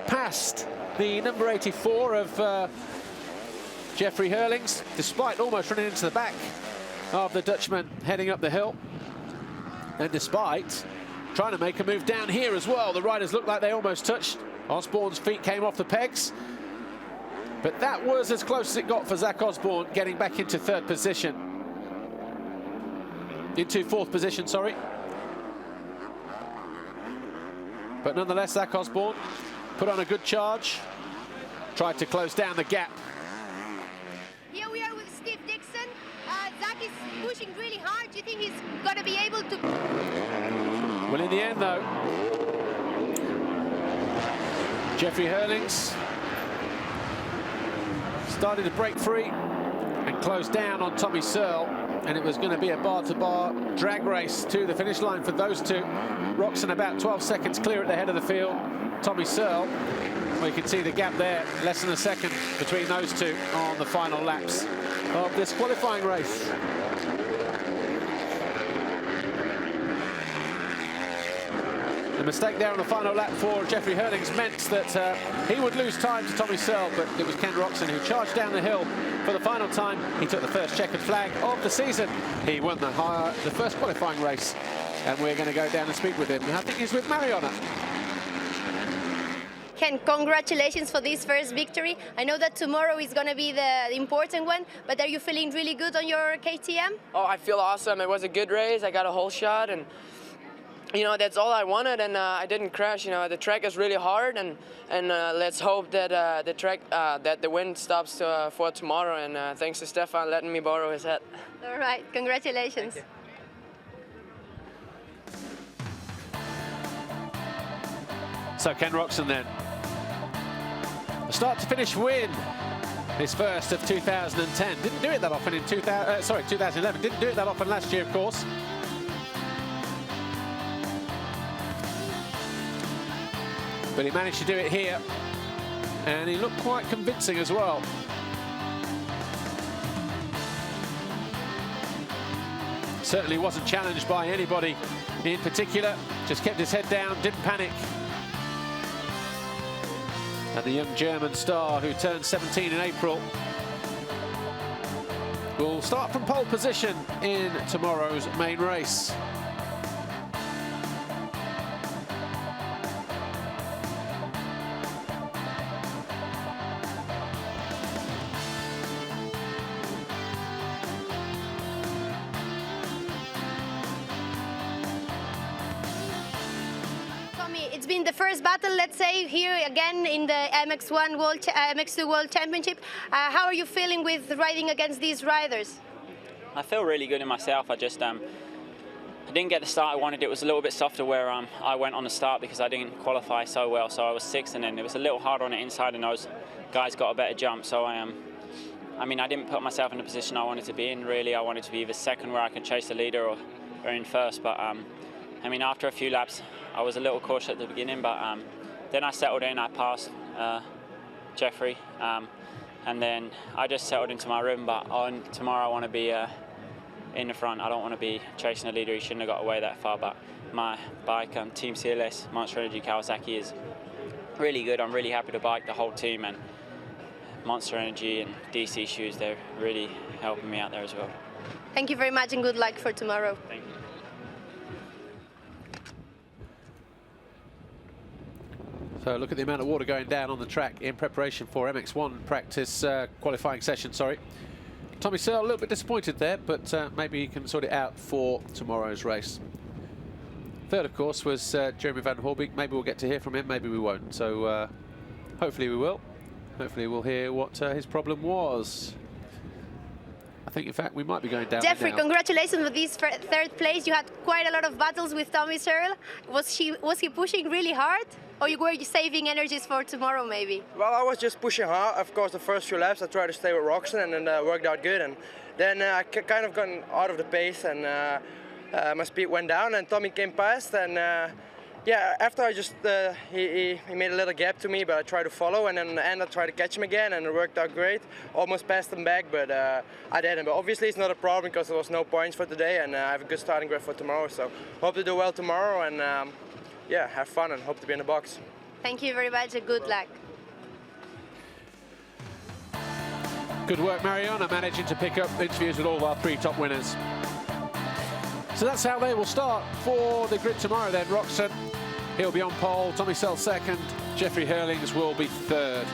[SPEAKER 1] past the number 84 of Jeffrey Hurlings, despite almost running into the back of the Dutchman heading up the hill. And despite trying to make a move down here as well, the riders looked like they almost touched. Osborne's feet came off the pegs, but that was as close as it got for Zach Osborne, getting back into 3rd position. Into 4th position, sorry. But nonetheless, Zach Osborne put on a good charge, tried to close down the gap.
[SPEAKER 2] Here we are with Steve Dixon. Zach is pushing really hard. Do you think he's going to be able to?
[SPEAKER 1] Well, in the end, though, Jeffrey Hurlings started to break free and close down on Tommy Searle, and it was going to be a bar-to-bar drag race to the finish line for those 2. Roxen about 12 seconds clear at the head of the field. Tommy Searle. Well, you can see the gap there, less than a second between those two on the final laps of this qualifying race. The mistake there on the final lap for Jeffrey Hurlings meant that he would lose time to Tommy Searle, but it was Ken Roczen who charged down the hill for the final time. He took the first checkered flag of the season. He won the first qualifying race, and we're going to go down and speak with him. I think he's with Mariana.
[SPEAKER 2] Ken, congratulations for this first victory. I know that tomorrow is going to be the important one, but are you feeling really good on your KTM?
[SPEAKER 6] Oh, I feel awesome. It was a good race. I got a whole shot, and you know, that's all I wanted, and I didn't crash. You know, the track is really hard, and let's hope that that the wind stops for tomorrow. And thanks to Stefan letting me borrow his hat.
[SPEAKER 2] All right, congratulations.
[SPEAKER 1] So Ken Roczen then. A start to finish win. His first of 2010. Didn't do it that often in 2011. Didn't do it that often last year, of course. But he managed to do it here, and he looked quite convincing as well. Certainly wasn't challenged by anybody in particular, just kept his head down, didn't panic. And the young German star, who turned 17 in April, will start from pole position in tomorrow's main race.
[SPEAKER 2] It's been the first battle, let's say, here again in the MX2 World Championship. How are you feeling with riding against these riders?
[SPEAKER 5] I feel really good in myself. I just I didn't get the start I wanted. It was a little bit softer where I went on the start because I didn't qualify so well. So I was sixth, and then it was a little hard on the inside, and those guys got a better jump. So I mean, I didn't put myself in the position I wanted to be in. Really, I wanted to be either second, where I could chase the leader, or in first. But I mean, after a few laps, I was a little cautious at the beginning, but then I settled in. I passed Jeffrey, and then I just settled into my rhythm. But tomorrow I want to be in the front. I don't want to be chasing the leader. He shouldn't have got away that far. But my bike, Team CLS, Monster Energy Kawasaki, is really good. I'm really happy to bike the whole team, and Monster Energy and DC Shoes, they're really helping me out there as well.
[SPEAKER 2] Thank you very much, and good luck for tomorrow.
[SPEAKER 5] Thank you.
[SPEAKER 1] So look at the amount of water going down on the track in preparation for MX1 practice qualifying session, sorry. Tommy Searle a little bit disappointed there, but maybe he can sort it out for tomorrow's race. Third, of course, was Jeremy van Hoorbeek. Maybe we'll get to hear from him, maybe we won't. So hopefully we will. Hopefully we'll hear what his problem was. I think, in fact, we might be going down
[SPEAKER 2] Jeffrey,
[SPEAKER 1] now.
[SPEAKER 2] congratulations for this third place. You had quite a lot of battles with Tommy Searle. Was he pushing really hard? Or were you saving energies for tomorrow, maybe?
[SPEAKER 3] Well, I was just pushing hard. Of course, the first few laps I tried to stay with Roczen, and then worked out good. And then I kind of got out of the pace, and my speed went down, and Tommy came past. And yeah, after I just, he made a little gap to me, but I tried to follow, and then in the end I tried to catch him again, and it worked out great. Almost passed him back, but I didn't. But obviously it's not a problem because there was no points for today, and I have a good starting grid for tomorrow. So hope to do well tomorrow, and yeah, have fun and hope to be in the box.
[SPEAKER 2] Thank you very much, and good luck.
[SPEAKER 1] Good work, Mariana, managing to pick up interviews with all of our three top winners. So that's how they will start for the grid tomorrow then. Roczen, he'll be on pole. Tommy Searle second. Jeffrey Hurlings will be third.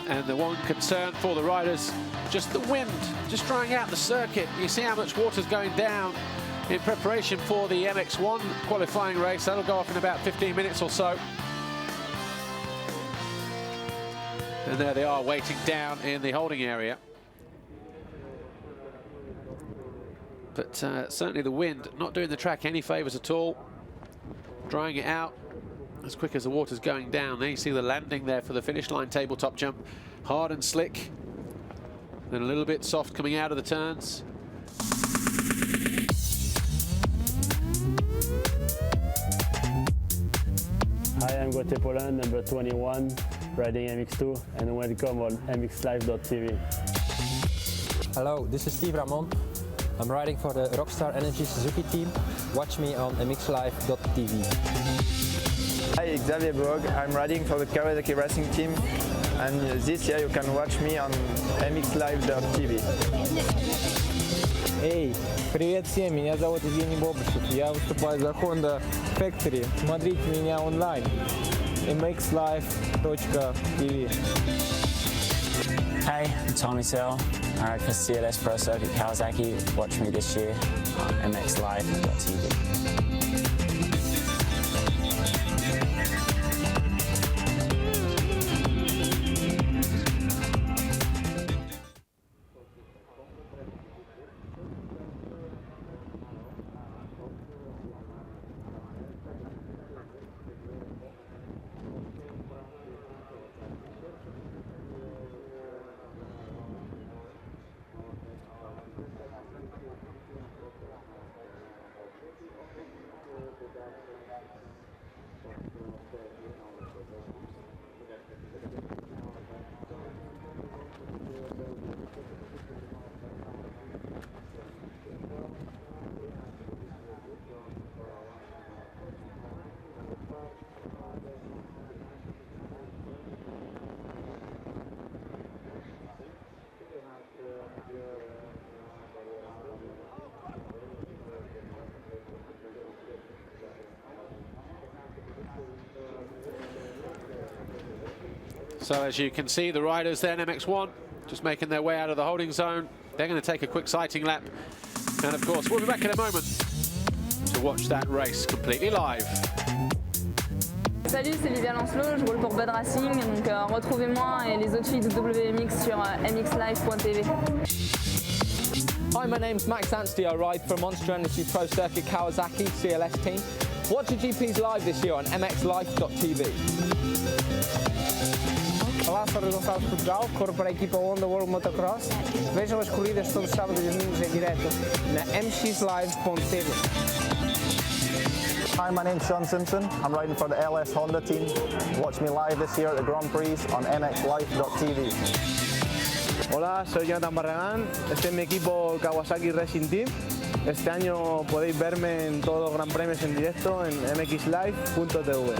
[SPEAKER 1] And the one concern for the riders, just the wind, just drying out the circuit. You see how much water's going down in preparation for the MX1 qualifying race. That'll go off in about 15 minutes or so. And there they are, waiting down in the holding area. But certainly the wind not doing the track any favours at all. Drying it out as quick as the water's going down. There you see the landing there for the finish line tabletop jump. Hard and slick. Then a little bit soft coming out of the turns.
[SPEAKER 10] Hi, I'm Gauthier Paulin, number 21, riding MX2, and welcome on MXLive.tv.
[SPEAKER 14] Hello, this is Steve Ramon. I'm riding for the Rockstar Energy Suzuki team. Watch me on MXLive.tv.
[SPEAKER 15] Hi, Xavier Borg. I'm riding for the Kawasaki Racing team, and this year you can watch me on MXLive.tv.
[SPEAKER 8] Эй, привет всем, меня зовут Евгений Бобышев, я выступаю за Honda Factory. Смотрите меня онлайн, mxlive.tv.
[SPEAKER 16] Hey, I'm Tommy Searle. I ride for CLS Pro Circuit Kawasaki. Watch me this year on mxlive.tv.
[SPEAKER 1] So as you can see, the riders there in MX1 just making their way out of the holding zone. They're going to take a quick sighting lap. And of course, we'll be back in a moment to watch that race completely live.
[SPEAKER 17] Salut, c'est Livia Lancelot, je roule pour Bud Racing, donc retrouvez-moi et les autres filles de WMX sur mxlive.tv.
[SPEAKER 18] Hi, my name's Max Anstey, I ride for Monster Energy Pro Circuit Kawasaki CLS team. Watch the GPs live this year on mxlive.tv.
[SPEAKER 8] Olá, sou o Gonçalo Portugal, corro para a equipa Honda World Motocross. Vejam as corridas todos os sábados e domingos em direto na mxlive.tv.
[SPEAKER 19] Hi, my name's Sean Simpson. I'm riding for the LS Honda team. Watch me live this year at the Grand Prix on mxlive.tv.
[SPEAKER 20] Hola, soy Jonathan Barragán. Este es mi equipo Kawasaki Racing Team. Este año podéis verme en todos los Gran Premios en directo en mxlive.tv.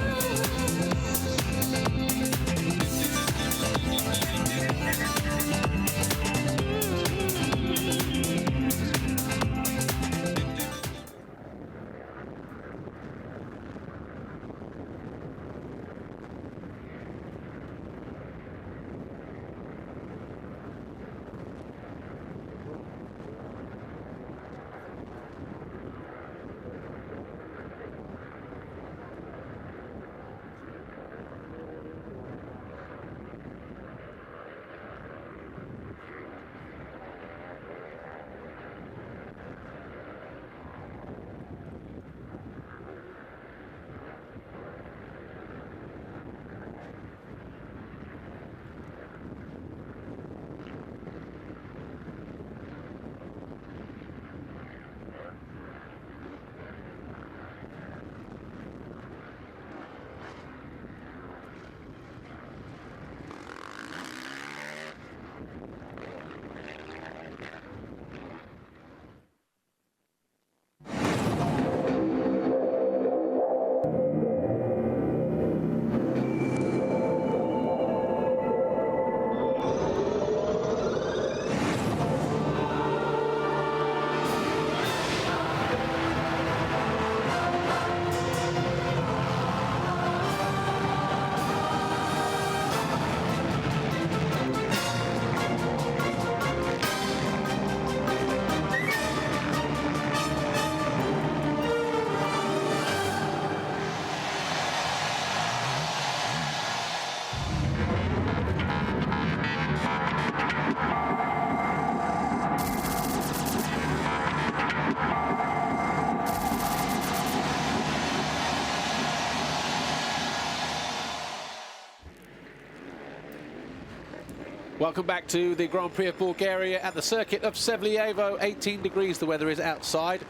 [SPEAKER 1] Welcome back to the Grand Prix of Bulgaria at the circuit of Sevlievo. 18 degrees the weather is outside.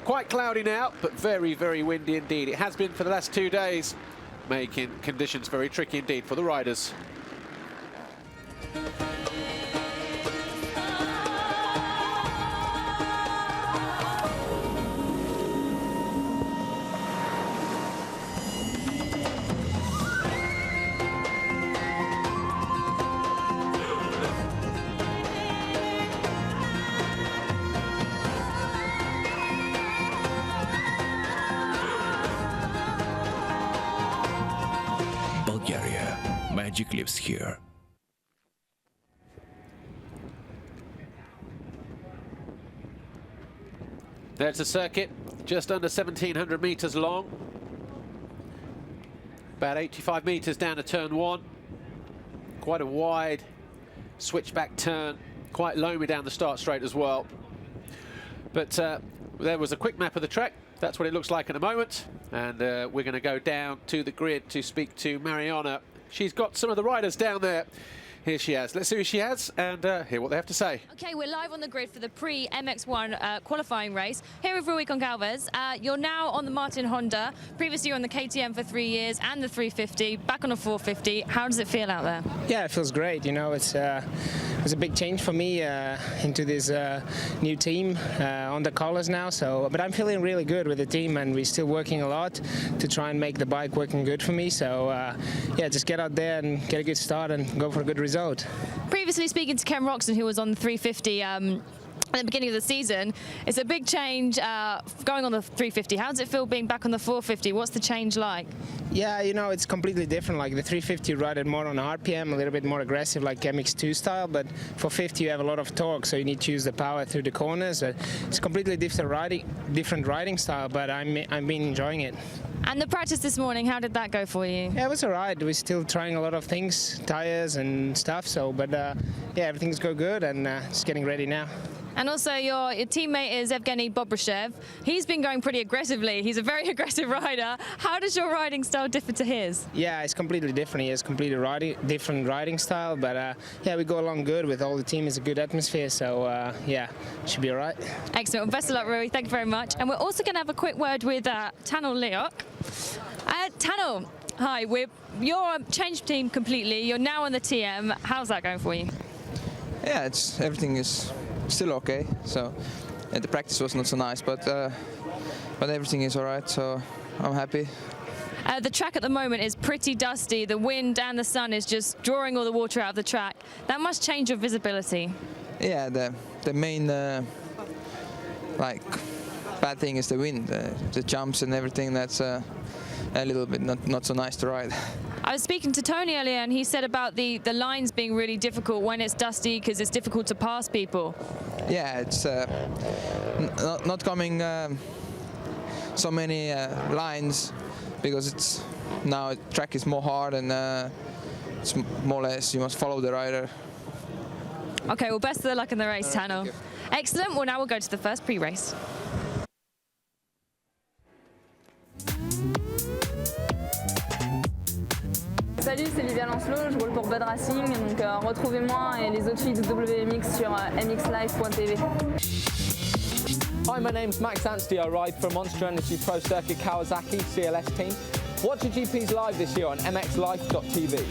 [SPEAKER 1] Quite cloudy now, but very, very windy indeed. It has been for the last 2 days. making conditions very tricky indeed for the riders.
[SPEAKER 21] Bulgaria, magic lives here.
[SPEAKER 1] There's a circuit, just under 1,700 meters long. About 85 meters down to turn 1. Quite a wide switchback turn, quite loamy down the start straight as well. But there was a quick map of the track. That's what it looks like in a moment. And we're going to go down to the grid to speak to Mariana. She's got some of the riders down there. Here she is. Let's see who she has and hear what they have to say.
[SPEAKER 22] Okay, we're live on the grid for the pre-MX1 qualifying race. Here with Rui Goncalves. You're now on the Martin Honda. Previously you were on the KTM for 3 years and the 350, back on a 450. How does it feel out there?
[SPEAKER 8] Yeah, it feels great. You know, it's a big change for me into this new team on the colors now. But I'm feeling really good with the team, and we're still working a lot to try and make the bike working good for me. So yeah, just get out there and get a good start and go for a good result.
[SPEAKER 22] Previously speaking to Ken Roxon, who was on the 350 at the beginning of the season, it's a big change going on the 350. How does it feel being back on the 450? What's the change like?
[SPEAKER 8] Yeah, you know, it's completely different. Like the 350 ride more on RPM, a little bit more aggressive like MX2 style, but for 50 you have a lot of torque, so you need to use the power through the corners. It's completely different riding style, but I've been enjoying it.
[SPEAKER 22] And the practice this morning, how did that go for you?
[SPEAKER 8] Yeah, it was all right. We're still trying a lot of things, tires and stuff, but yeah, everything's go good, and just getting ready now.
[SPEAKER 22] And also your teammate is Evgeny Bobryshev. He's been going pretty aggressively. He's a very aggressive rider. How does your riding style differ to his?
[SPEAKER 8] Yeah, it's completely different. He has completely different riding style, but yeah, we go along good with all the team. It's a good atmosphere, so yeah, should be all right.
[SPEAKER 22] Excellent. Well, best of luck, Rui. Thank you very much. And we're also going to have a quick word with Tanel Leok. Tanel, hi. You're changed team completely. You're now on the TM. How's that going for you?
[SPEAKER 23] Yeah, everything is still okay. So the practice was not so nice, but everything is all right. So I'm happy.
[SPEAKER 22] The track at the moment is pretty dusty. The wind and the sun is just drawing all the water out of the track. That must change your visibility.
[SPEAKER 23] Yeah, the main like bad thing is the wind, the jumps and everything. That's a little bit not so nice to ride.
[SPEAKER 22] I was speaking to Tony earlier, and he said about the lines being really difficult when it's dusty because it's difficult to pass people.
[SPEAKER 23] Yeah, it's not coming so many lines because now the track is more hard, and it's more or less you must follow the rider.
[SPEAKER 22] Okay, well, best of luck in the race, Tanel. Excellent. Well, now we'll go to the first pre-race.
[SPEAKER 17] Salut, c'est Livia Lancelot, je roule pour Bud Racing, donc retrouvez-moi et les autres filles de WMX sur MX2.tv.
[SPEAKER 18] Hi, my name's Max Anstey. I ride for Monster Energy Pro Circuit Kawasaki CLS team. Watch the GPs live this year on MX2.tv.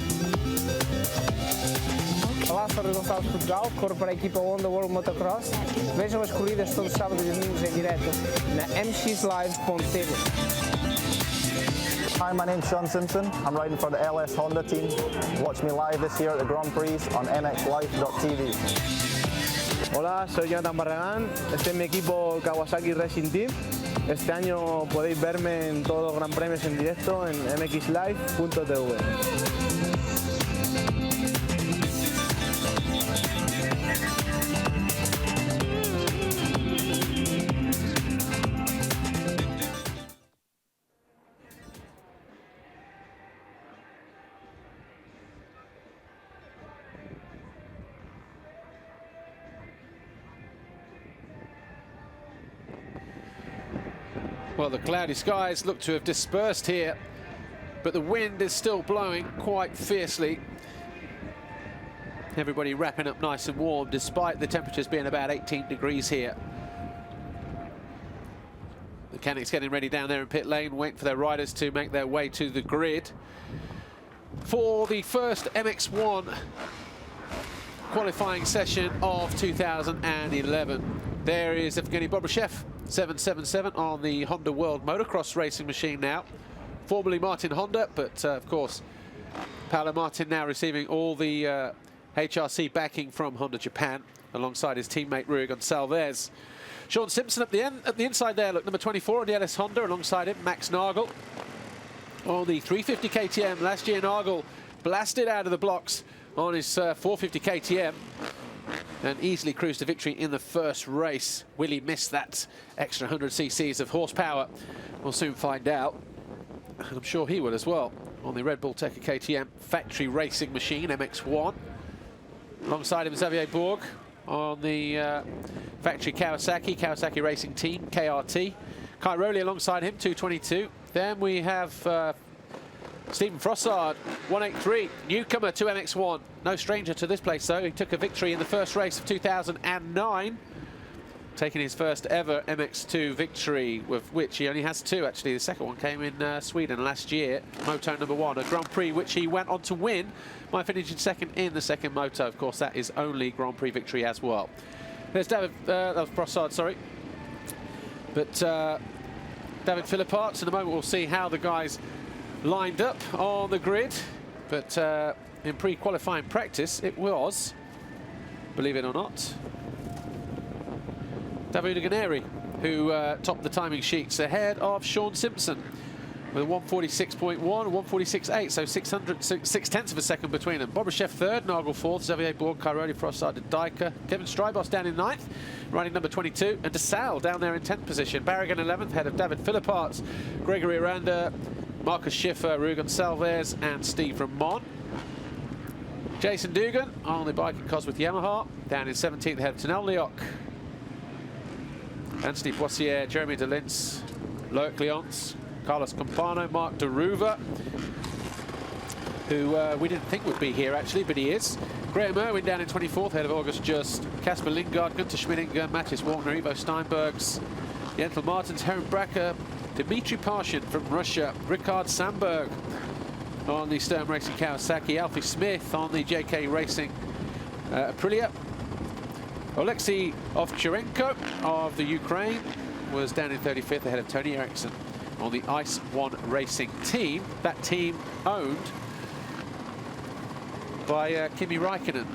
[SPEAKER 8] Olá, sou o Gonçalves Portugal, corro para a equipa Honda World Motocross. Vejam as corridas todos os sábados e domingos em direto na MX2.tv.
[SPEAKER 19] Hi, my name's Sean Simpson. I'm riding for the LS Honda team. Watch me live this year at the Grand Prix on MX2.tv.
[SPEAKER 20] Hola, soy Jonathan Barragán, este es mi equipo Kawasaki Racing Team. Este año podéis verme en todos los Gran Premios en directo en MXLive.tv.
[SPEAKER 1] Well, the cloudy skies look to have dispersed here, but the wind is still blowing quite fiercely. Everybody wrapping up nice and warm, despite the temperatures being about 18 degrees here. Mechanics getting ready down there in pit lane, waiting for their riders to make their way to the grid for the first MX1 qualifying session of 2011. There is Evgeny Bobryshev, 777 on the Honda World Motocross Racing machine now. Formerly Martin Honda, but of course, Paolo Martin now receiving all the HRC backing from Honda Japan, alongside his teammate Rui Gonçalves. Sean Simpson at the inside there, look, number 24 on the LS Honda, alongside him, Max Nagel. On the 350 KTM, last year Nagel blasted out of the blocks on his 450 KTM and easily cruised to victory in the first race. Will he miss that extra 100 cc's of horsepower? We'll soon find out. And I'm sure he will as well, on the Red Bull Tekka KTM factory racing machine, MX1. Alongside him, Xavier Bourg on the factory Kawasaki Racing Team, KRT. Kai Rowley alongside him, 222. Then we have Stephen Frossard, 183, newcomer to MX1. No stranger to this place, though. He took a victory in the first race of 2009, taking his first ever MX2 victory, with which he only has two, actually. The second one came in Sweden last year, Moto number 1, a Grand Prix which he went on to win by finishing second in the second Moto. Of course, that is only Grand Prix victory as well. There's David Frossard, sorry. But David Philipparts, in a moment we'll see how the guys lined up on the grid, but in pre-qualifying practice it was, believe it or not, Davide Ganeri who topped the timing sheets ahead of Sean Simpson with a 146.1, 146.8, so 6/10 of a second between them. Bobryshev third, Nagel fourth, Xavier Bourg, Cairoli, Frossard, and Dijker. Kevin Strybos down in ninth, riding number 22, and De Salle down there in 10th position. Barragan 11th, ahead of David Philipparts, Gregory Aranda, Marcus Schiffer, Rui Gonçalves, and Steve Ramon. Jason Dugan on the bike in Cosworth Yamaha, down in 17th, ahead of Tanel Leoc, Anthony Boissier, Jeremy De Lins, Loic Leonce, Carlos Campano, Mark Deruva, who we didn't think would be here actually, but he is. Graham Irwin down in 24th, ahead of August Just, Casper Lingard, Günther Schmidinger, Matthias Wagner, Ivo Steinbergs, Jentel Martens, Heron Bracker, Dmitry Parshin from Russia, Richard Sandberg on the Stern Racing Kawasaki, Alfie Smith on the JK Racing Aprilia. Oleksiy Ovcharenko of the Ukraine was down in 35th, ahead of Tony Eriksson on the Ice One Racing team. That team owned by Kimi Räikkönen,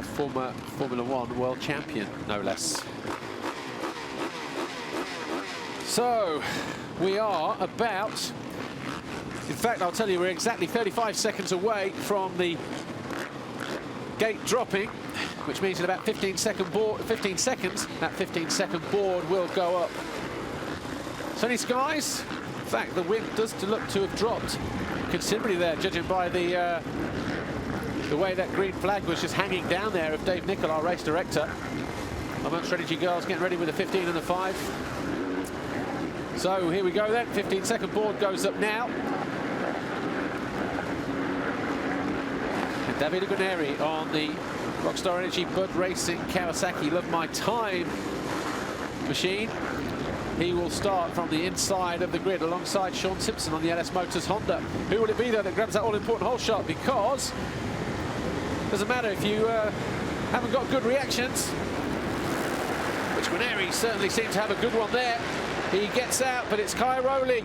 [SPEAKER 1] former Formula One world champion, no less. So we are about, in fact, I'll tell you, we're exactly 35 seconds away from the gate dropping, which means in about 15 seconds, that 15-second board will go up. Sunny skies. In fact, the wind does look to have dropped considerably there, judging by the way that green flag was just hanging down there of Dave Nichol, our race director. Amongst Strategy Girls getting ready with the 15 and the 5. So here we go then, 15-second board goes up now. And Davide Ganeri on the Rockstar Energy Bud Racing Kawasaki Love My Time machine. He will start from the inside of the grid alongside Sean Simpson on the LS Motors Honda. Who will it be, though, that grabs that all-important hole shot? Because it doesn't matter if you haven't got good reactions, which Ganeri certainly seemed to have a good one there. He gets out, but it's Kai Rowley.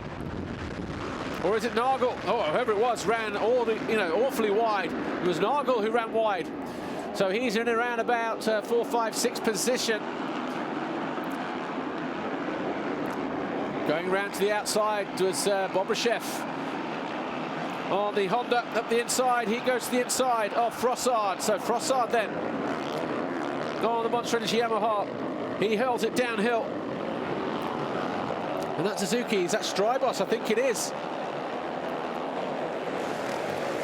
[SPEAKER 1] Or is it Nagel? Oh, whoever it was ran awfully wide. It was Nagel who ran wide. So he's in around about 4, 5, 6 position. Going round to the outside was Bobryshev on the Honda up the inside. He goes to the inside of Frossard. So Frossard then on the Monster Energy Yamaha. He hurls it downhill. And that's Suzuki. Is that Strybos? I think it is.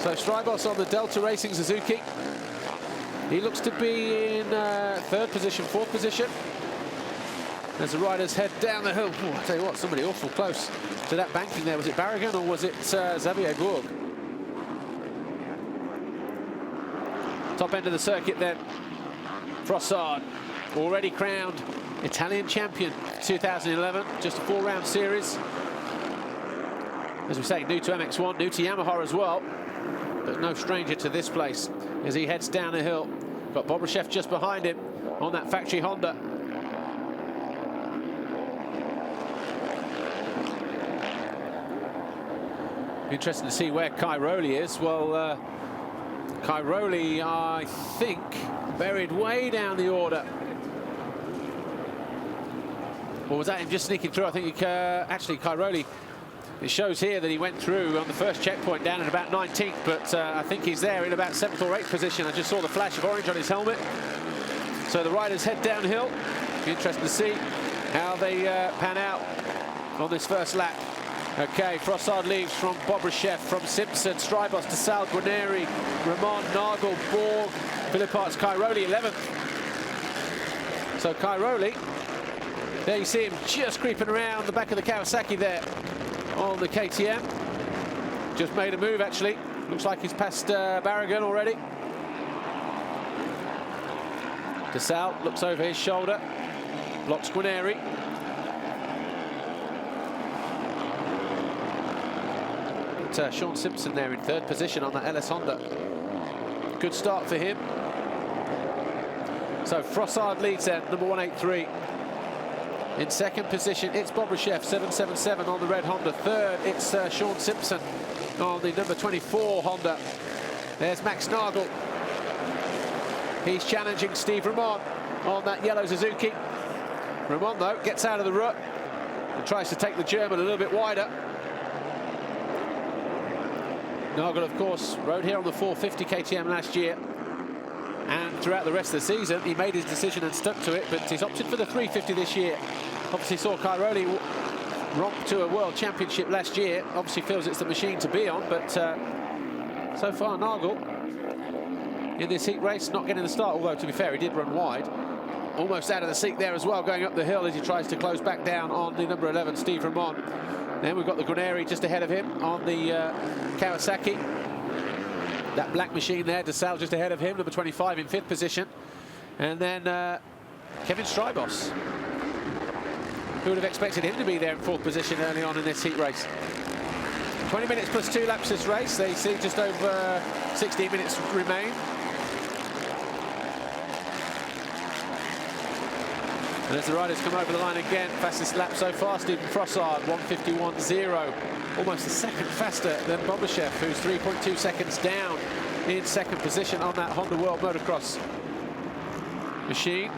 [SPEAKER 1] So Strybos on the Delta Racing Suzuki. He looks to be in 3rd position, 4th position. As the riders head down the hill. Oh, I tell you what, somebody awful close to that banking there. Was it Barragan or was it Xavier Bourg? Top end of the circuit then. Frossard already crowned Italian champion 2011, just a 4-round series. As we say, new to MX1, new to Yamaha as well, but no stranger to this place as he heads down the hill. Got Bobryshev just behind him on that factory Honda. Interesting to see where Cairoli is. Well, Cairoli, I think, buried way down the order. Or was that him just sneaking through? I think actually Cairoli, it shows here that he went through on the first checkpoint down at about 19th, but I think he's there in about 7th or 8th position. I just saw the flash of orange on his helmet. So the riders head downhill. Be interesting to see how they pan out on this first lap. Okay, Frossard leaves from Bobryshev, from Simpson, Strybos, DeSalle, Guarneri, Ramon, Nagel, Borg, Philipparts, Cairoli 11th. So Cairoli, there you see him just creeping around the back of the Kawasaki there on the KTM. Just made a move actually. Looks like he's past Barragan already. DeSalle looks over his shoulder, blocks Guarneri. Sean Simpson there in 3rd position on that LS Honda. Good start for him. So Frossard leads then, number 183. In 2nd position, it's Bobryshev, 777 on the red Honda. 3rd, it's Sean Simpson on the number 24 Honda. There's Max Nagel. He's challenging Steve Ramon on that yellow Suzuki. Ramon, though, gets out of the rut and tries to take the German a little bit wider. Nagel, of course, rode here on the 450 KTM last year, and throughout the rest of the season he made his decision and stuck to it, but he's opted for the 350 this year. Obviously saw Cairoli romp to a world championship last year, obviously feels it's the machine to be on, but so far Nagel in this heat race not getting the start, although to be fair he did run wide. Almost out of the seat there as well, going up the hill as he tries to close back down on the number 11 Steve Ramon. Then we've got the Guarneri just ahead of him on the Kawasaki. That black machine there, DeSalle just ahead of him, number 25 in 5th position. And then Kevin Strybos. Who would have expected him to be there in 4th position early on in this heat race? 20 minutes plus 2 laps this race. They see just over 16 minutes remain. And as the riders come over the line again, fastest lap so far, Stephen Frossard, 1:51.0. Almost a second faster than Bobryshev, who's 3.2 seconds down in 2nd position on that Honda World Motocross machine.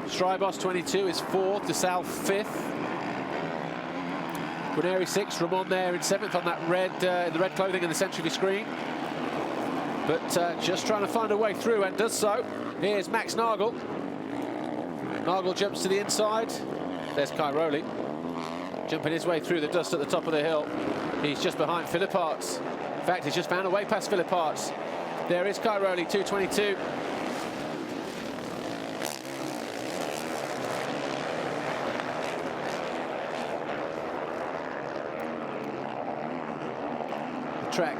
[SPEAKER 1] Strybos, 22, is 4th, DeSalle 5th. Guarneri 6th, Ramon there in 7th on that red, the red clothing in the centre of your screen. But just trying to find a way through, and does so. Here's Max Nagel. Nagel jumps to the inside. There's Cairoli, jumping his way through the dust at the top of the hill. He's just behind Philipparts. In fact, he's just found a way past Philipparts. There is Cairoli, 2:22. The track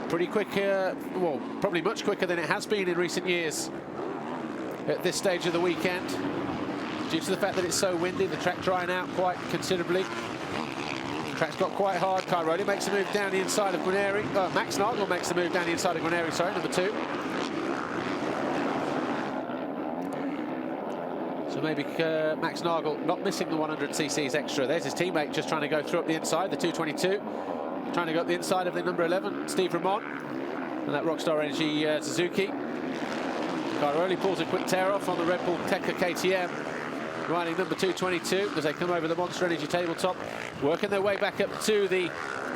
[SPEAKER 1] pretty quick, well, probably much quicker than it has been in recent years at this stage of the weekend. Due to the fact that it's so windy, the track drying out quite considerably. The track's got quite hard. Cairoli makes a move down the inside of Guarneri. Max Nagel makes a move down the inside of Guarneri, sorry, number 2. So maybe Max Nagel not missing the 100 cc's extra. There's his teammate just trying to go through up the inside, the 222. Trying to go up the inside of the number 11, Steve Ramon. And that Rockstar Energy Suzuki. Cairoli pulls a quick tear off on the Red Bull Tekka KTM, riding number 222 as they come over the Monster Energy tabletop, working their way back up to the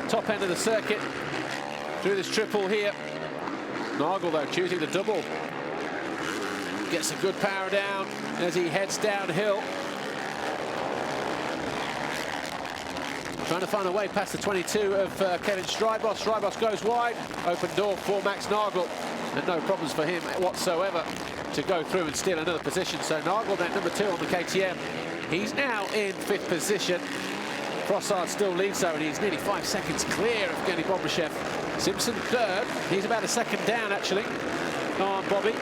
[SPEAKER 1] top end of the circuit through this triple here. Nagel, though, choosing the double. Gets some good power down as he heads downhill. Trying to find a way past the 22 of Kevin Strybos. Strybos goes wide. Open door for Max Nagel. And no problems for him whatsoever to go through and steal another position. So Nagel then number 2 on the KTM. He's now in 5th position. Frossard still leads though, and he's nearly 5 seconds clear of Gennady Bobryshev. Simpson 3rd. He's about a second down actually on Bobby.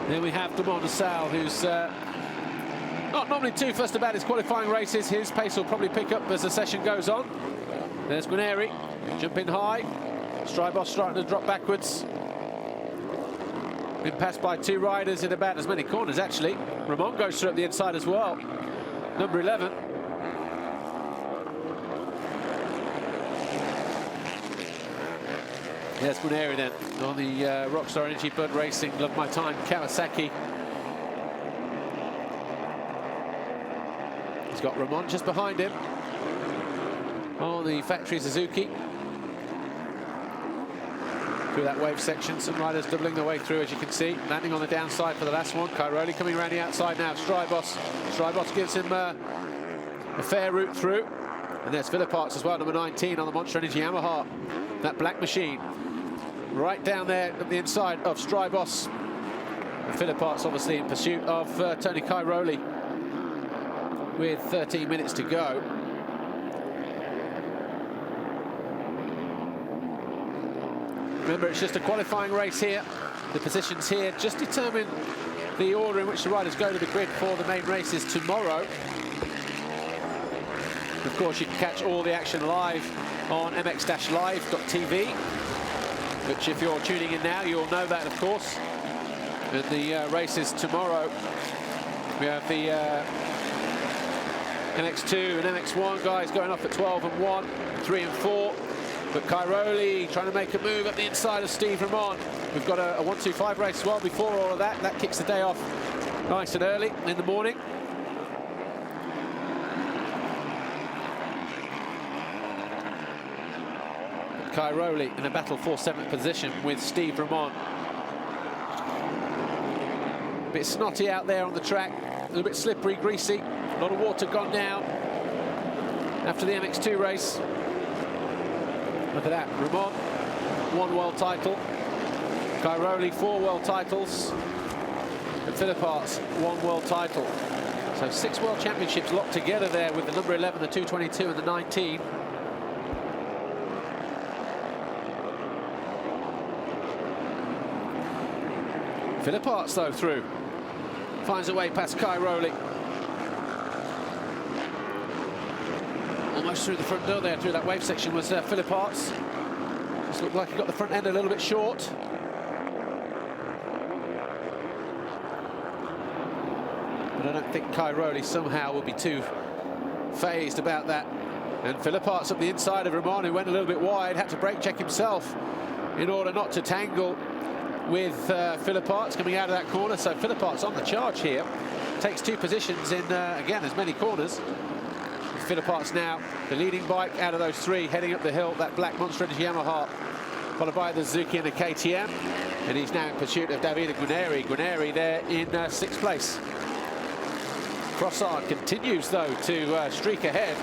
[SPEAKER 1] Then we have Dumont Sal, who's not normally too fussed about his qualifying races. His pace will probably pick up as the session goes on. There's Guarneri, jumping high. Strybos starting to drop backwards. Been passed by 2 riders in about as many corners, actually. Ramon goes through up the inside as well. Number 11. There's Guarneri then on the Rockstar Energy Bud Racing Love My Time Kawasaki. He's got Ramon just behind him on the factory Suzuki. Through that wave section, some riders doubling their way through, as you can see. Landing on the downside for the last one. Cairoli coming around the outside now. Strybos. Strybos gives him a fair route through. And there's Philipparts as well, number 19 on the Monster Energy Yamaha. That black machine. Right down there at the inside of Strybos. And Philipparts obviously in pursuit of Tony Cairoli with 13 minutes to go. Remember, it's just a qualifying race here. The positions here just determine the order in which the riders go to the grid for the main races tomorrow. Of course, you can catch all the action live on MX-Live.tv, which if you're tuning in now, you'll know that, of course. And the races tomorrow, we have the MX2 and MX1 guys going off at 12 and 1, 3 and 4. But Cairoli trying to make a move at the inside of Steve Ramon. We've got a 1-2-5 race as well before all of that. That kicks the day off nice and early in the morning. Cairoli in a battle for 7th position with Steve Ramon. A bit snotty out there on the track, a little bit slippery, greasy, a lot of water gone down after the MX2 race. Look at that, Ramon, 1 world title. Cairoli, 4 world titles. And Philipparts, 1 world title. So 6 world championships locked together there with the number 11, the 222 and the 19. Philipparts though through. Finds a way past Cairoli. Almost through the front door there, through that wave section was Philipparts. Just looked like he got the front end a little bit short. But I don't think Cairoli somehow will be too phased about that. And Philipparts up the inside of Ramon, who went a little bit wide, had to brake check himself in order not to tangle with Philipparts coming out of that corner. So Philipparts on the charge here. Takes 2 positions in, again, as many corners. Philipparts now, the leading bike out of those 3, heading up the hill, that black Monster Energy Yamaha, followed by the Suzuki and the KTM. And he's now in pursuit of Davide Guarneri. Guarneri there in 6th place. Crossard continues, though, to streak ahead.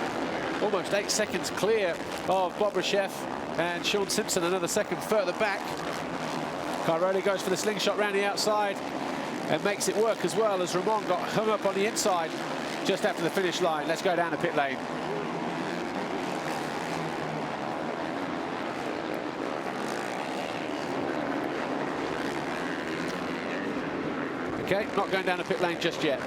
[SPEAKER 1] Almost 8 seconds clear of Bob Rochef and Sean Simpson, another second further back. Cairoli goes for the slingshot round the outside and makes it work as well, as Ramon got hung up on the inside just after the finish line. Let's go down the pit lane. Okay, not going down the pit lane just yet.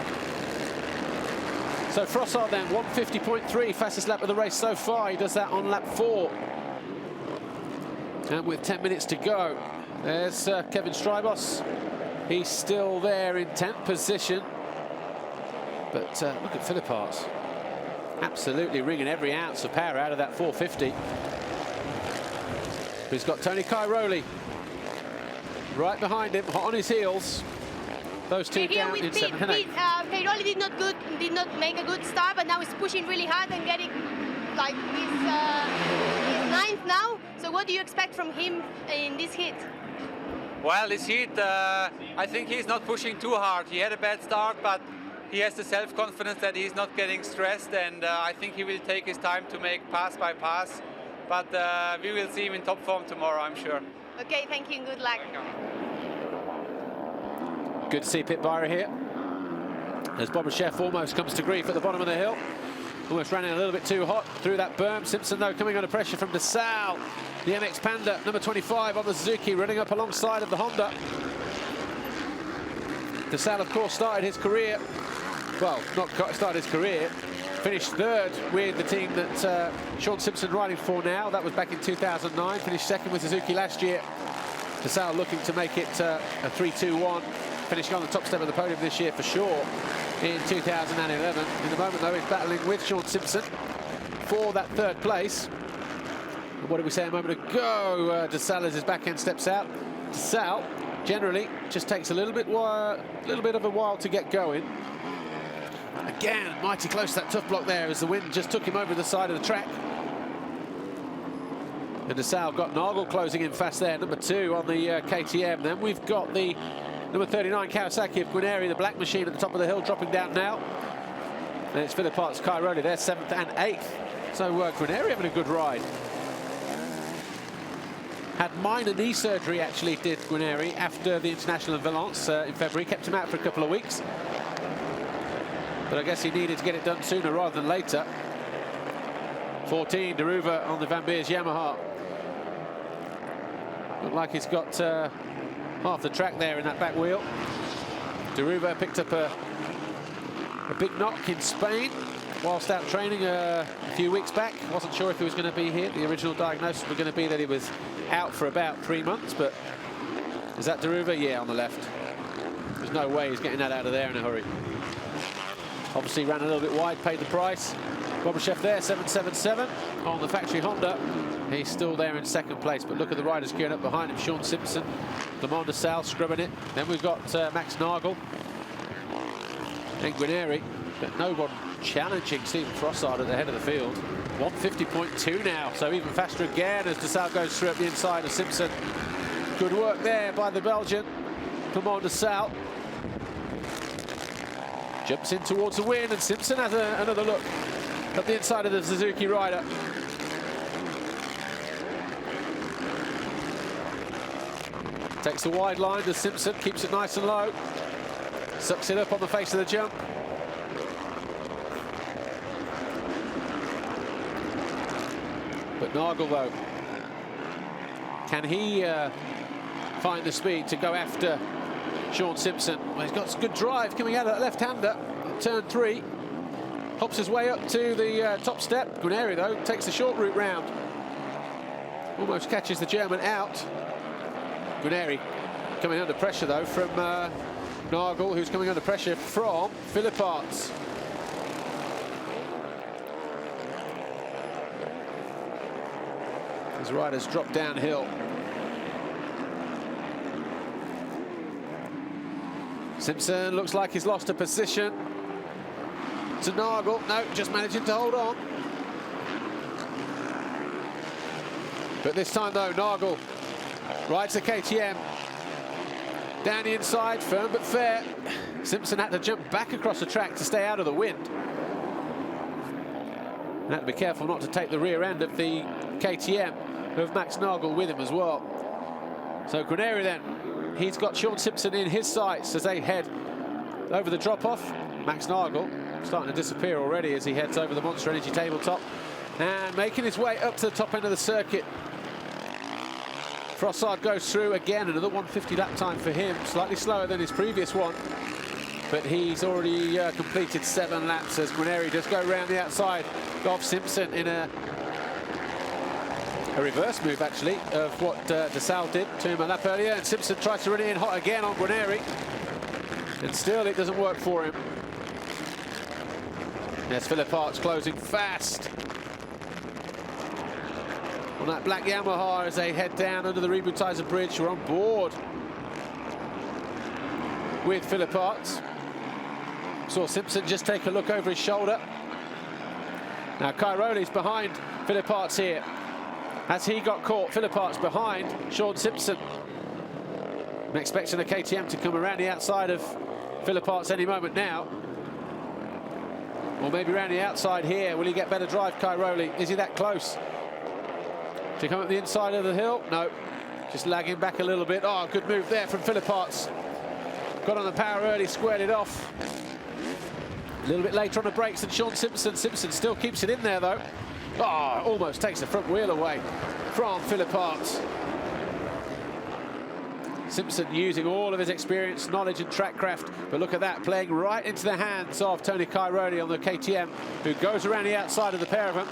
[SPEAKER 1] So Frossard then, 150.3, fastest lap of the race so far. He does that on lap 4. And with 10 minutes to go, there's Kevin Strybos. He's still there in 10th position. But look at Philipparts. Absolutely wringing every ounce of power out of that 450. He's got Tony Cairoli right behind him, hot on his heels. Those 2 down in 7th and 8th.
[SPEAKER 2] Cairoli did not make a good start, but now he's pushing really hard and getting like his 9th now. So what do you expect from him in this heat?
[SPEAKER 4] Well, this heat, I think he's not pushing too hard. He had a bad start, but he has the self-confidence that he's not getting stressed, and I think he will take his time to make pass by pass. But we will see him in top form tomorrow, I'm sure.
[SPEAKER 2] Okay, thank you and good luck.
[SPEAKER 1] Good to see Pit Byra here. As Bob Rochef almost comes to grief at the bottom of the hill. Almost ran in a little bit too hot through that berm. Simpson, though, coming under pressure from DeSalle. The MX Panda, number 25 on the Suzuki, running up alongside of the Honda. DeSalle, of course, started his career, well, not started his career, finished third with the team that Sean Simpson riding for now. That was back in 2009. Finished second with Suzuki last year. DeSalle looking to make it a 3-2-1. Finishing on the top step of the podium this year for sure in 2011. In the moment, though, he's battling with Sean Simpson for that third place. And what did we say a moment ago? DeSalle, as his back end steps out. DeSalle generally just takes a little bit of a while to get going. Again, mighty close to that tough block there as the wind just took him over the side of the track. And DeSalle got Nagel closing in fast there, number 2 on the KTM. Then we've got the number 39 Kawasaki of Guarneri, the black machine at the top of the hill, dropping down now. And it's Philip Hart's Cairoli there, 7th and 8th. So Guarneri having a good ride. Had minor knee surgery, actually, did Guarneri after the International in Valence in February. Kept him out for a couple of weeks. But I guess he needed to get it done sooner rather than later. 14, Deruva on the Van Beers Yamaha. Looked like he's got half the track there in that back wheel. Deruva picked up a big knock in Spain whilst out training a few weeks back. Wasn't sure if he was going to be here. The original diagnosis was going to be that he was out for about 3 months, but is that Deruva? Yeah, on the left. There's no way he's getting that out of there in a hurry. Obviously ran a little bit wide, paid the price. Bobryshev there, 777 on the factory Honda. He's still there in second place, but look at the riders gearing up behind him. Sean Simpson, Lamont DeSalle scrubbing it. Then we've got Max Nagel and Guarneri, but no one challenging Stephen Frossard at the head of the field. 150.2 now, so even faster again as DeSalle goes through up the inside of Simpson. Good work there by the Belgian, Lamont DeSalle. Jumps in towards the win, and Simpson has another look at the inside of the Suzuki rider. Takes the wide line to Simpson, keeps it nice and low. Sucks it up on the face of the jump. But Nagel, though, can he find the speed to go after Sean Simpson? Well, he's got some good drive coming out of that left-hander. Turn 3. Hops his way up to the top step. Guarneri, though, takes the short route round. Almost catches the German out. Guarneri coming under pressure, though, from Nagel, who's coming under pressure from Philip Arts. His riders drop downhill. Simpson looks like he's lost a position to Nagel. No, just managing to hold on. But this time, though, Nagel rides the KTM. Down the inside, firm but fair. Simpson had to jump back across the track to stay out of the wind. And had to be careful not to take the rear end of the KTM of Max Nagel with him as well. So Guarneri then, he's got Sean Simpson in his sights as they head over the drop-off. Max Nagel starting to disappear already as he heads over the Monster Energy tabletop and making his way up to the top end of the circuit. Frossard goes through again, another 150 lap time for him, slightly slower than his previous one, but he's already completed 7 laps as Guarneri does go around the outside of Simpson in a reverse move, actually, of what DeSalle did to him a lap earlier. And Simpson tries to run it in hot again on Guarneri, and still it doesn't work for him. There's Philip Arts closing fast on that black Yamaha as they head down under the Rebutizer Bridge. We're on board with Philip Arts. Saw Simpson just take a look over his shoulder. Now Cairoli's behind Philip Arts here. As he got caught, Philip Arts behind Sean Simpson. I'm expecting the KTM to come around the outside of Philip Arts any moment now. Or maybe around the outside here. Will he get better drive, Cairoli? Is he that close to come up the inside of the hill? No, just lagging back a little bit. Oh, good move there from Philip Arts. Got on the power early, squared it off. A little bit later on the brakes than Sean Simpson. Simpson still keeps it in there, though. Oh, almost takes the front wheel away from Philip Arts. Simpson using all of his experience, knowledge and track craft, but look at that, playing right into the hands of Tony Cairoli on the KTM, who goes around the outside of the pair of them.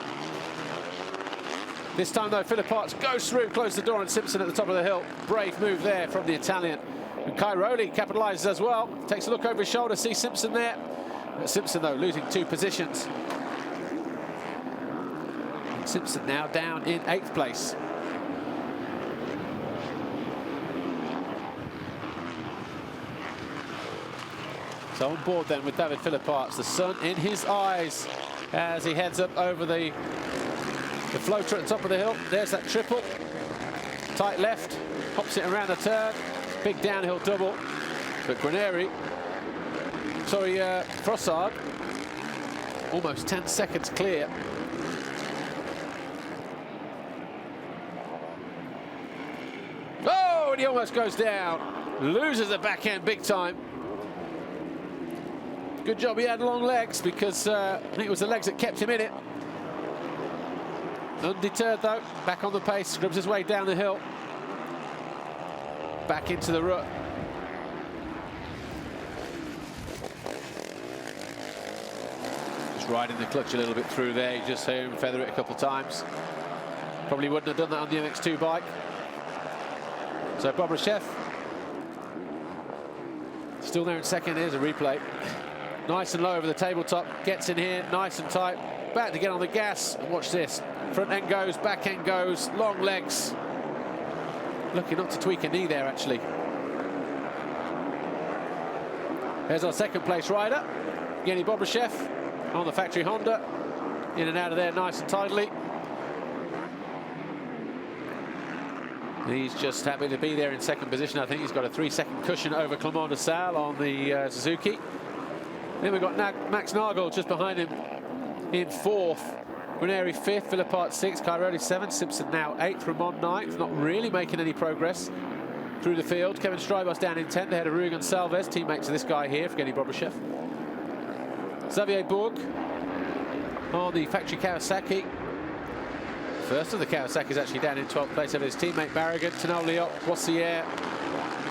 [SPEAKER 1] This time though, Philippart goes through, closes the door on Simpson at the top of the hill. Brave move there from the Italian. And Cairoli capitalises as well, takes a look over his shoulder, sees Simpson there. But Simpson though losing 2 positions. Simpson now down in 8th place. So on board then with David Philippart, the sun in his eyes as he heads up over the floater at the top of the hill. There's that triple. Tight left, hops it around the turn. Big downhill double. But Frossard, almost 10 seconds clear. Oh, and he almost goes down. Loses the back end big time. Good job he had long legs, because I think it was the legs that kept him in it. Undeterred though, back on the pace, scrubs his way down the hill. Back into the rut. Just riding the clutch a little bit through there. You just hear him feather it a couple of times. Probably wouldn't have done that on the MX2 bike. So Bobryshev still there in second. Here's a replay. Nice and low over the tabletop. Gets in here, nice and tight. Back to get on the gas. And watch this. Front end goes, back end goes, long legs. Lucky not to tweak a knee there, actually. There's our second place rider, Evgeny Bobryshev, on the factory Honda. In and out of there nice and tidily. He's just happy to be there in second position. I think he's got a 3-second cushion over Clément de Sales on the Suzuki. Then we've got Max Nagel just behind him in 4th. Guarneri 5th, Philippart 6th, Cairoli 7th, Simpson now 8th, Ramon 9th, not really making any progress through the field. Kevin Strybos down in 10th, ahead of Ruy Gonçalves, teammates of this guy here, Evgeny Bobryshev. Xavier Bourg on the factory Kawasaki. First of the Kawasaki's actually down in 12th place over his teammate Barragan, Tenol Liot, Boissière,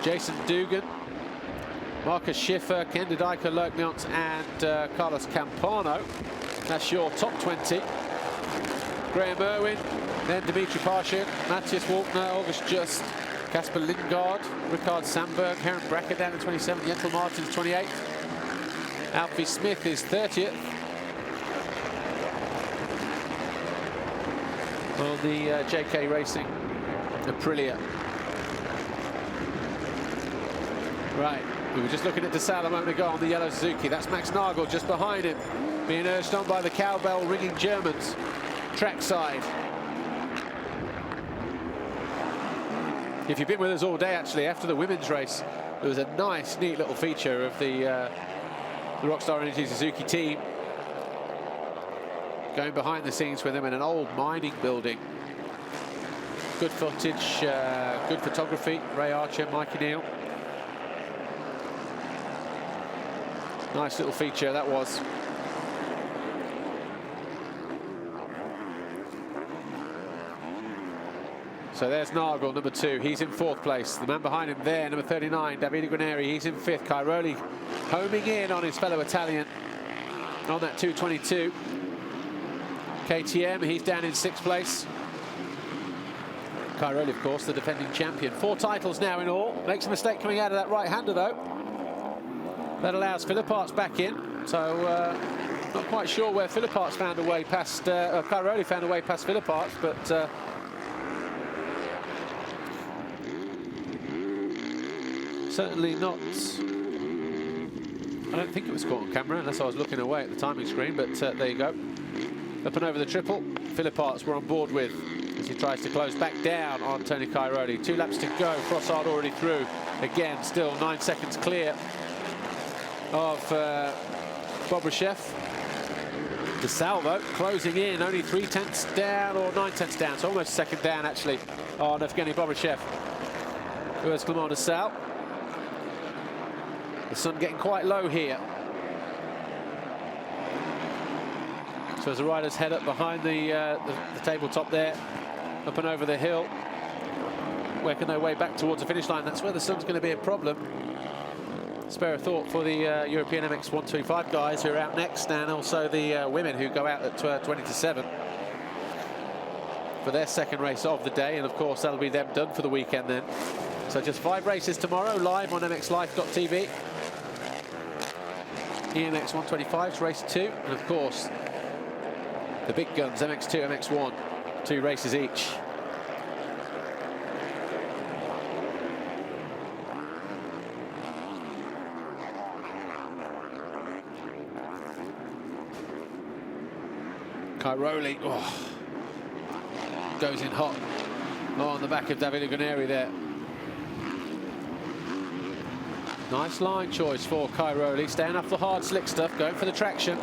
[SPEAKER 1] Jason Dugan, Marcus Schiffer, Ken de Dijker, Lerkmiont and Carlos Campano. That's your top 20. Graham Irwin, then Dimitri Parshuk, Matthias Walkner, August Just, Kasper Lindgaard, Rickard Sandberg, Heron Bracker down in 27th, Jentel Martins 28th. Alfie Smith is 30th. On the JK Racing Aprilia. Right, we were just looking at de Sales a moment ago on the yellow Suzuki. That's Max Nagel just behind him, being urged on by the cowbell ringing Germans. Trackside. If you've been with us all day, actually, after the women's race, there was a nice, neat little feature of the Rockstar Energy Suzuki team going behind the scenes with them in an old mining building. Good footage, good photography. Ray Archer, Mikey Neal. Nice little feature that was. So there's Nagel, number 2. He's in 4th place. The man behind him there, number 39, Davide Guarneri. He's in 5th. Cairoli homing in on his fellow Italian on that 222. KTM, he's down in 6th place. Cairoli, of course, the defending champion. 4 titles now in all. Makes a mistake coming out of that right-hander, though. That allows Philippart's back in. So not quite sure where Philippart's found a way past, Cairoli found a way past Philippart's, but certainly not. I don't think it was caught on camera unless I was looking away at the timing screen, but there you go. Up and over the triple. Philippart's we're on board with as he tries to close back down on Tony Cairoli. 2 laps to go. Frossard already through. Again, still 9 seconds clear of Bobryshev. De Sales, though, closing in, only 3/10 down, or 9/10 down, so almost second down, actually, on Evgeny Bobryshev. Where's Clément de Sales? The sun getting quite low here. So as the riders head up behind the tabletop there, up and over the hill. working their way back towards the finish line. That's where the sun's going to be a problem. Spare a thought for the European MX125 guys who are out next, and also the women who go out at 20 to 7 for their second race of the day. And of course, that'll be them done for the weekend then. So just 5 races tomorrow, live on MXLive.tv. EMX 125's race 2, and of course the big guns, MX2, MX1, 2 races each. Cairoli, goes in hot on the back of Davide Guarneri there. Nice line choice for Cairoli, staying off the hard slick stuff, going for the traction,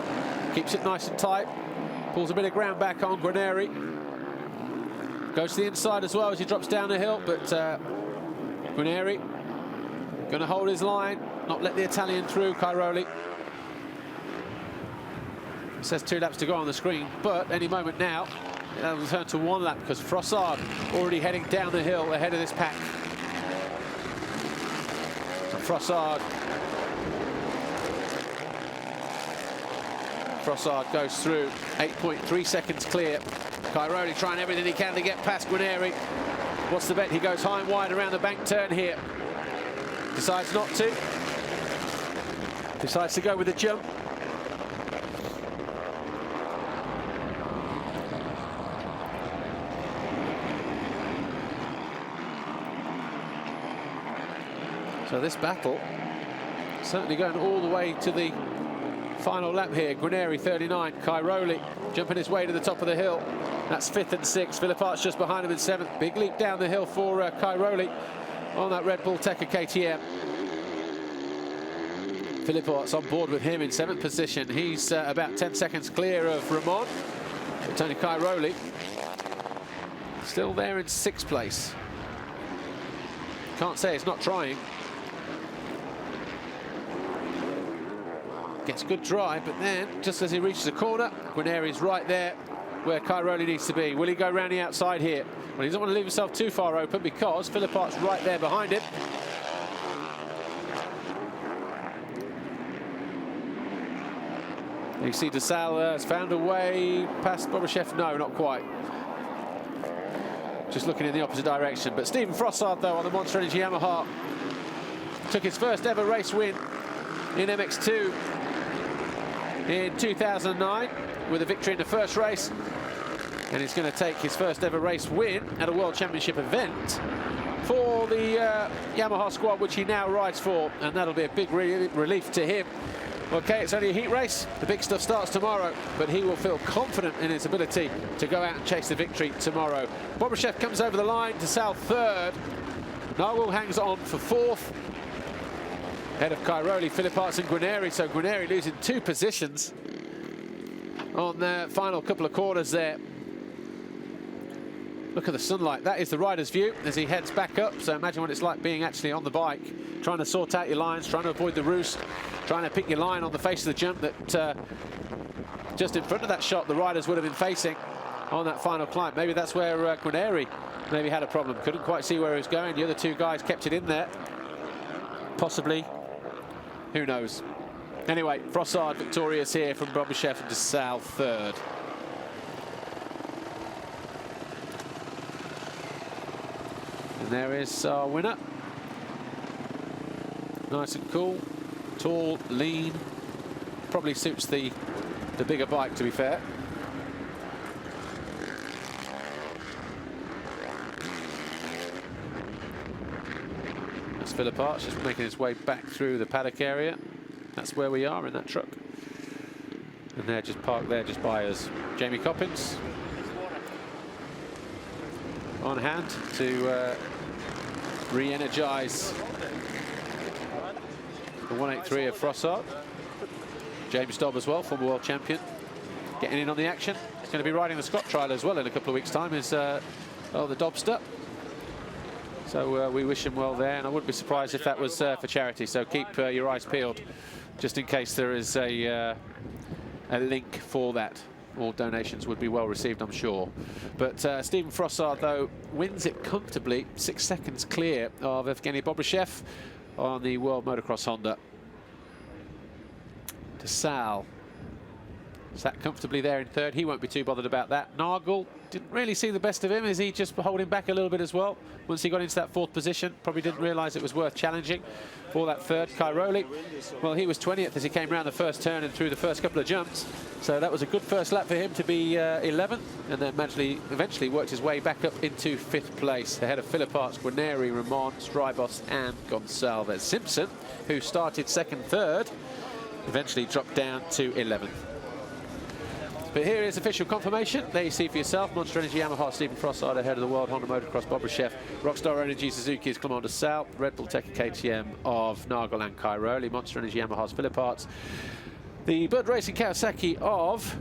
[SPEAKER 1] keeps it nice and tight, pulls a bit of ground back on Guarneri, goes to the inside as well as he drops down the hill, but Guarneri going to hold his line, not let the Italian through. Cairoli. It says 2 laps to go on the screen, but any moment now it'll turn to 1 lap because Frossard already heading down the hill ahead of this pack. Frossard goes through, 8.3 seconds clear. Cairoli trying everything he can to get past Guarneri. What's the bet? He goes high and wide around the bank turn here. Decides not to. Decides to go with the jump. So this battle certainly going all the way to the final lap here. Guarneri 39, Cairoli jumping his way to the top of the hill. That's 5th and 6th. Philippart's just behind him in 7th. Big leap down the hill for Cairoli on that Red Bull Tekka KTM. Philippart's on board with him in 7th position. He's about 10 seconds clear of Ramon. But Tony Cairoli still there in 6th place. Can't say it's not trying. Gets good drive, but then, just as he reaches the corner, Guarneri's right there where Cairoli needs to be. Will he go round the outside here? Well, he doesn't want to leave himself too far open because Philippart's right there behind him. You see De Salle has found a way past Bobryshev. No, not quite. Just looking in the opposite direction. But Stephen Frossard, though, on the Monster Energy Yamaha, took his first ever race win in MX2 in 2009 with a victory in the first race, and he's going to take his first ever race win at a World Championship event for the Yamaha squad, which he now rides for, and that'll be a big relief to him. Okay, it's only a heat race. The big stuff starts tomorrow, but he will feel confident in his ability to go out and chase the victory tomorrow. Bobryshev comes over the line to South 3rd. Narwhal hangs on for 4th. Ahead of Cairoli, Philipparts and Guarneri. So Guarneri losing 2 positions on the final couple of corners there. Look at the sunlight. That is the rider's view as he heads back up. So imagine what it's like being actually on the bike, trying to sort out your lines, trying to avoid the roost, trying to pick your line on the face of the jump that just in front of that shot the riders would have been facing on that final climb. Maybe that's where Guarneri maybe had a problem. Couldn't quite see where he was going. The other 2 guys kept it in there. Possibly. Who knows? Anyway, Frossard victorious here from Bobryshev and De Salle 3rd. And there is our winner. Nice and cool, tall, lean. Probably suits the bigger bike, to be fair. Philipparts just making his way back through the paddock area. That's where we are in that truck. And they're just parked there just by us. Jamie Coppins on hand to re-energise the 183 of Frossard. James Dobb as well, former world champion, getting in on the action. He's going to be riding the Scott trial as well in a couple of weeks' time, is the Dobster. So we wish him well there, and I wouldn't be surprised if that was for charity. So keep your eyes peeled, just in case there is a link for that. all donations would be well received, I'm sure. But Stephen Frossard, though, wins it comfortably, 6 seconds clear of Evgeny Bobryshev on the World Motocross Honda. DeSalle sat comfortably there in third. He won't be too bothered about that. Nagel didn't really see the best of him. Is he just holding back a little bit as well? Once he got into that fourth position, probably didn't realise it was worth challenging for that third. Cairoli, well, he was 20th as he came around the first turn and through the first couple of jumps. So that was a good first lap for him to be 11th, and then eventually worked his way back up into 5th place, ahead of Philipparts, Guarneri, Ramon, Strybos and Gonçalves. Simpson, who started second, third, eventually dropped down to 11th. But here is official confirmation. There you see for yourself. Monster Energy Yamaha, Stephen Frossard ahead of the World Honda Motocross, Bobryshev. Rockstar Energy Suzuki is Clement DeSalle. Red Bull Tech KTM of Nagel and Cairoli. Monster Energy Yamaha's Philipparts. The Bud Racing Kawasaki of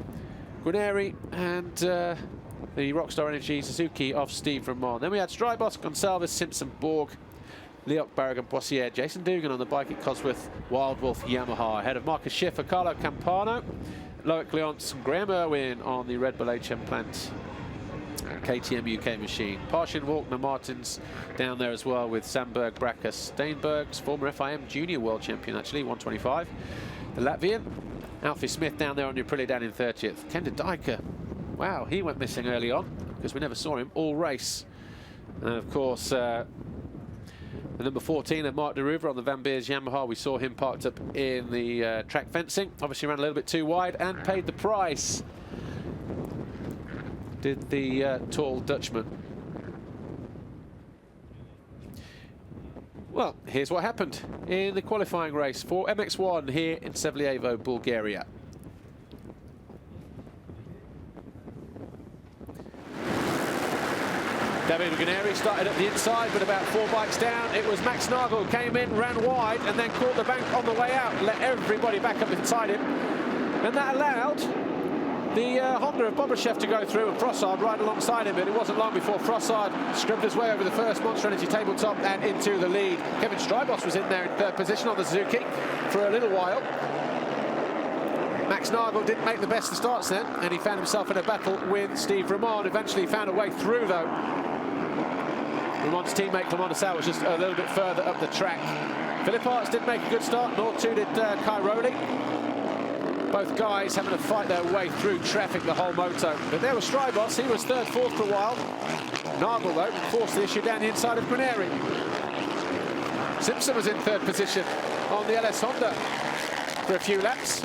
[SPEAKER 1] Guarneri, and the Rockstar Energy Suzuki of Steve Ramon. Then we had Strybos, Gonçalves, Simpson, Borg, Leoc, Barragan, Boissier, Jason Dugan on the bike at Cosworth, Wild Wolf Yamaha ahead of Marcus Schiffer, Carlo Campano, Loic Leonce, Graham Irwin on the Red Bull HM Plant KTM UK machine. Parshin, Walkner, Martins down there as well with Sandberg, Bracker, Steinbergs, former FIM junior world champion actually, 125. The Latvian, Alfie Smith down there on Aprilia down in 30th. Kenda Dyker, wow, he went missing early on because we never saw him all race. And of course, the number 14 of Mark de Ruyver on the Van Beers Yamaha. We saw him parked up in the track fencing. Obviously ran a little bit too wide and paid the price. Did the tall Dutchman. Well, here's what happened in the qualifying race for MX1 here in Sevlievo, Bulgaria. David Guarneri started at the inside, but about 4 bikes down, it was Max Nagel who came in, ran wide, and then caught the bank on the way out, let everybody back up inside him. And that allowed the Honda of Bobryshev to go through, and Frossard right alongside him, but it wasn't long before Frossard scrubbed his way over the first Monster Energy tabletop and into the lead. Kevin Strybos was in there in third position on the Suzuki for a little while. Max Nagel didn't make the best of starts then, and he found himself in a battle with Steve Ramon. Eventually found a way through, though. Ramon's teammate Clement DeSalle was just a little bit further up the track. Philipparts didn't make a good start, nor too did Cairoli. Both guys having to fight their way through traffic the whole moto. But there was Strybos, he was third, fourth for a while. Nagel, though, forced the issue down the inside of Guarneri. Simpson was in third position on the LS Honda for a few laps,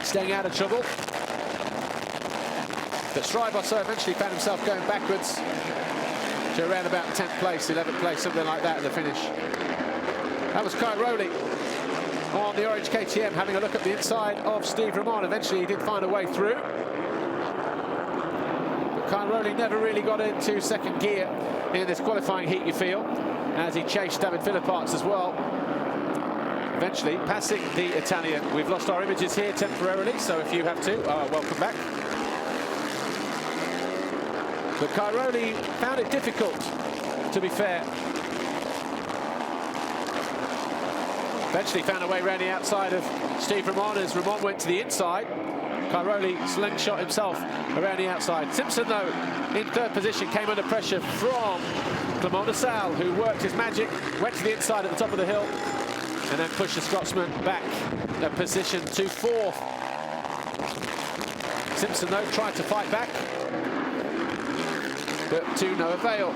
[SPEAKER 1] staying out of trouble. But Strybos eventually found himself going backwards to around about 10th place, 11th place, something like that at the finish. That was Cairoli on the orange KTM having a look at the inside of Steve Ramon. Eventually he did find a way through, but Cairoli never really got into second gear in this qualifying heat, you feel, as he chased David Philipparts as well, eventually passing the Italian. We've lost our images here temporarily, so if you have to, welcome back. But Cairoli found it difficult, to be fair. Eventually found a way around the outside of Steve Ramon as Ramon went to the inside. Cairoli slingshot himself around the outside. Simpson, though, in third position, came under pressure from Clement DeSalle, who worked his magic, went to the inside at the top of the hill, and then pushed the Scotsman back a position to fourth. Simpson, though, tried to fight back, but to no avail.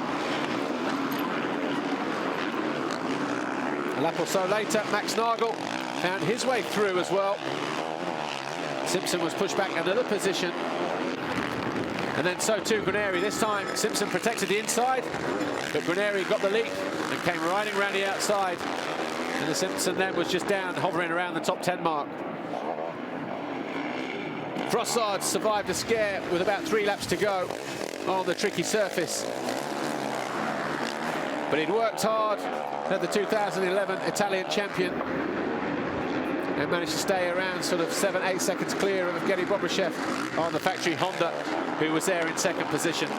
[SPEAKER 1] A lap or so later, Max Nagel found his way through as well. Simpson was pushed back another position, and then so too Guarneri. This time Simpson protected the inside, but Guarneri got the lead and came riding around the outside, and the Simpson then was just down, hovering around the top 10 mark. Frossard survived a scare with about 3 laps to go on the tricky surface, but he'd worked hard at the 2011 Italian champion and managed to stay around sort of 7-8 seconds clear of Evgeny Bobryshev on the factory Honda, who was there in second position.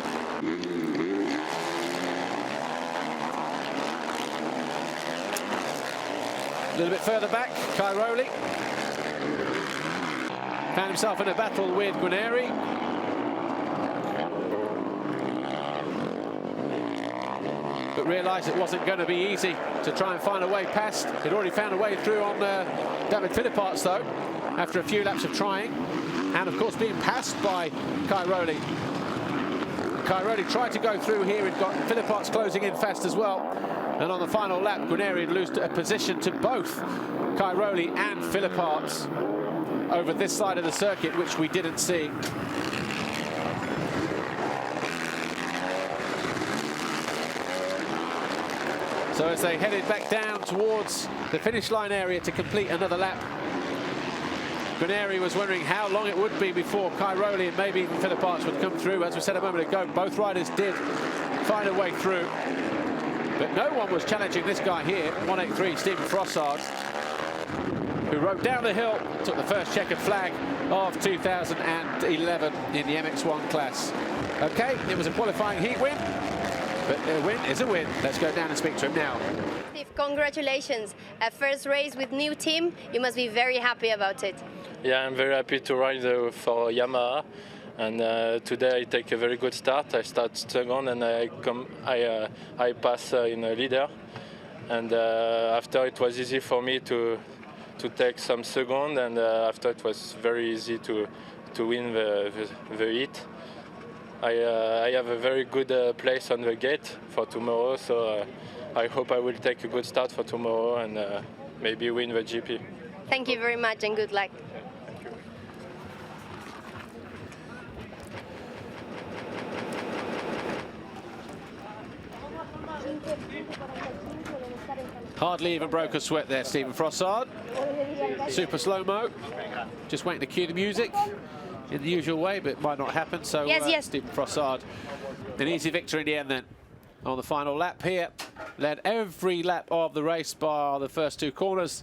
[SPEAKER 1] A little bit further back, Cairoli. Found himself in a battle with Guarneri. But realised it wasn't going to be easy to try and find a way past. He'd already found a way through on David Philipparts, though, after a few laps of trying. And, of course, being passed by Cairoli. Cairoli tried to go through here. He'd got Philipparts closing in fast as well. And on the final lap, Guarneri had lost a position to both Cairoli and Philipparts over this side of the circuit, which we didn't see. So as they headed back down towards the finish line area to complete another lap, Guarneri was wondering how long it would be before Cairoli and maybe even Philipparts would come through. As we said a moment ago, both riders did find a way through. But no one was challenging this guy here, 183 Stephen Frossard, who rode down the hill, took the first checkered flag of 2011 in the MX1 class. Okay, it was a qualifying heat win, but a win is a win. Let's go down and speak to him now.
[SPEAKER 2] Steve, congratulations. First race with new team, you must be very happy about it.
[SPEAKER 7] Yeah, I'm very happy to ride for Yamaha. And today I take a very good start. I start second and I pass in a leader. And after it was easy for me to take some second, and after it was very easy to win the heat. I have a very good place on the gate for tomorrow, so I hope I will take a good start for tomorrow and maybe win the GP.
[SPEAKER 2] Thank you very much and good luck.
[SPEAKER 1] Hardly even broke a sweat there, Stephen Frossard. Super slow-mo. Just waiting to cue the music in the usual way, but it might not happen. So
[SPEAKER 2] yes.
[SPEAKER 1] Stephen Frossard, an easy victory in the end then. On the final lap here, led every lap of the race by the first two corners.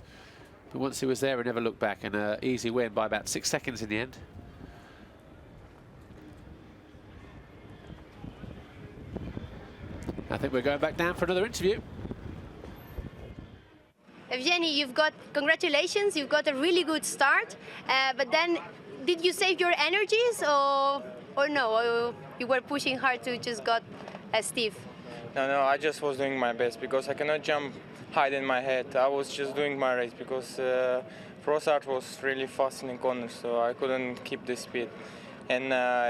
[SPEAKER 1] But once he was there, he never looked back, and an easy win by about 6 seconds in the end. I think we're going back down for another interview.
[SPEAKER 2] Evgeny, congratulations, you've got a really good start, but then did you save your energies or no? Or you were pushing hard to just got Steve?
[SPEAKER 9] No, I just was doing my best because I cannot jump high in my head. I was just doing my race because Frossard was really fast in the corners, so I couldn't keep the speed. And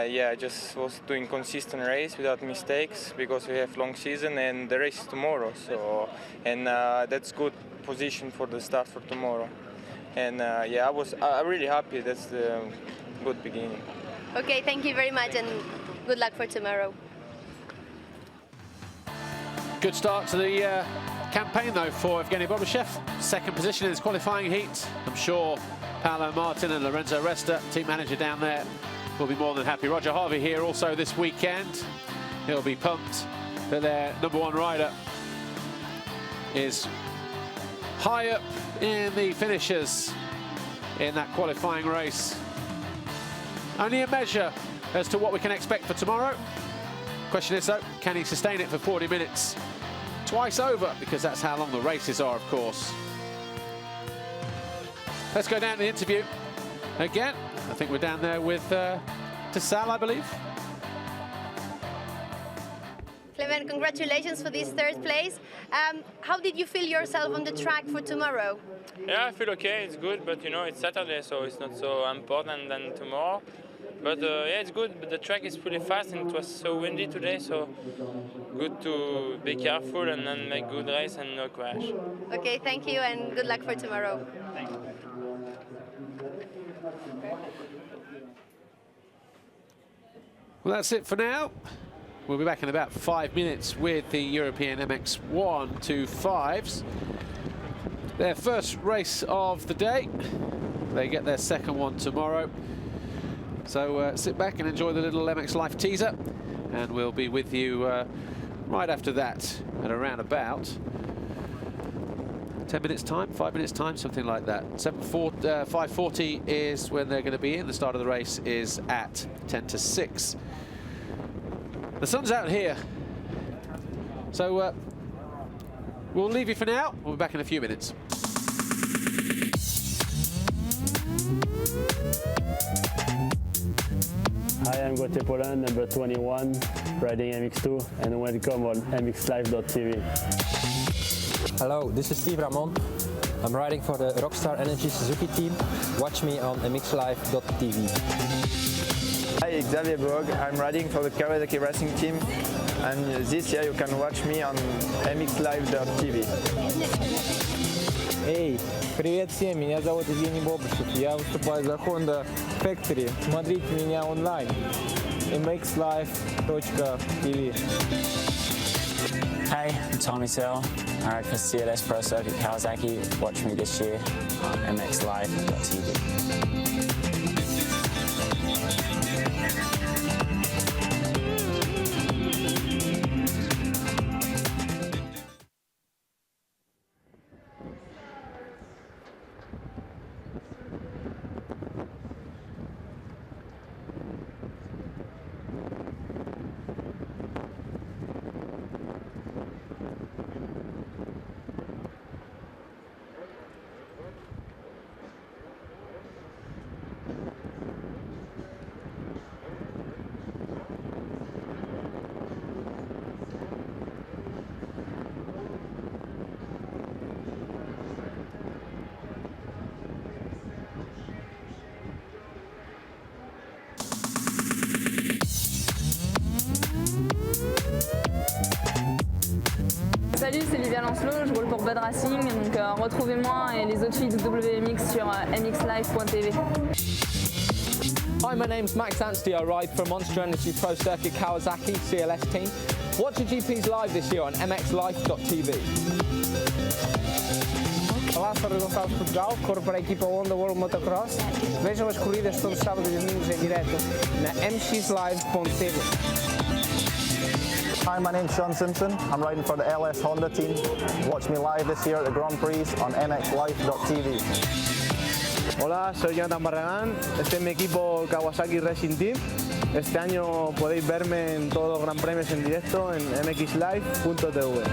[SPEAKER 9] yeah, I just was doing consistent race without mistakes because we have long season and the race is tomorrow. So and that's good position for the start for tomorrow. And yeah, I'm really happy. That's the good beginning.
[SPEAKER 2] Okay, thank you very much and good luck for tomorrow.
[SPEAKER 1] Good start to the campaign though for Evgeny Bobryshev. Second position in his qualifying heat. I'm sure Paolo Martin and Lorenzo Resta, team manager down there, will be more than happy. Roger Harvey here also this weekend. He'll be pumped that their #1 rider is high up in the finishers in that qualifying race. Only a measure as to what we can expect for tomorrow. Question is though, can he sustain it for 40 minutes twice over? Because that's how long the races are, of course. Let's go down to the interview again. I think we're down there with Tessal, I believe.
[SPEAKER 2] Clement, congratulations for this third place. How did you feel yourself on the track for tomorrow?
[SPEAKER 11] Yeah, I feel okay, it's good, but you know, it's Saturday, so it's not so important than tomorrow. But yeah, it's good, but the track is pretty fast and it was so windy today, so good to be careful and then make good race and no crash.
[SPEAKER 2] Okay, thank you and good luck for tomorrow.
[SPEAKER 11] Thank you.
[SPEAKER 1] Well, that's it for now. We'll be back in about 5 minutes with the European MX1 25s. Their first race of the day. They get their second one tomorrow. So sit back and enjoy the little MX Life teaser. And we'll be with you right after that at around about 10 minutes time, 5 minutes time, something like that. 5:40 is when they're going to be in. The start of the race is at 10 to 6. The sun's out here, so we'll leave you for now. We'll be back in a few minutes.
[SPEAKER 10] I'm Gauthier Poland, number 21, riding MX2, and welcome on MX Live.tv.
[SPEAKER 14] Hello, this is Steve Ramon. I'm riding for the Rockstar Energy Suzuki team. Watch me on MXLive.tv.
[SPEAKER 15] Hi, Xavier Borg. I'm riding for the Kawasaki Racing team, and this year you can watch me on MXLive.tv.
[SPEAKER 20] Эй, привет всем, меня зовут Евгений Бобышев, я выступаю за Honda Factory, смотрите меня онлайн, mxlive.tv.
[SPEAKER 16] Hey, I'm Tommy Sell. I ride for CLS Pro Circuit Kawasaki. Watch me this year on MXLive.tv.
[SPEAKER 17] Salut, c'est Livia Lancelot, je roule pour Bud Racing, donc retrouvez-moi et les autres filles de WMX sur MXLive.tv.
[SPEAKER 18] Hi, my name's Max Anstey. I ride for Monster Energy Pro Circuit Kawasaki CLS team. Watch the GPs live this year on MXLive.tv.
[SPEAKER 8] Olá, sou o Gonçalves Portugal, corro para a equipa Honda World Motocross. Vejam as corridas todos os sábados e domingos em direto na MXLive.tv.
[SPEAKER 19] Hi, my name's Sean Simpson. I'm riding for the LS Honda team. Watch me live this year at the Grand Prix on MXLive.tv.
[SPEAKER 20] Hola, soy Jonathan Barragán, este es mi equipo Kawasaki Racing Team. Este año podéis verme en todos los Gran Premios en directo en mxlive.tv.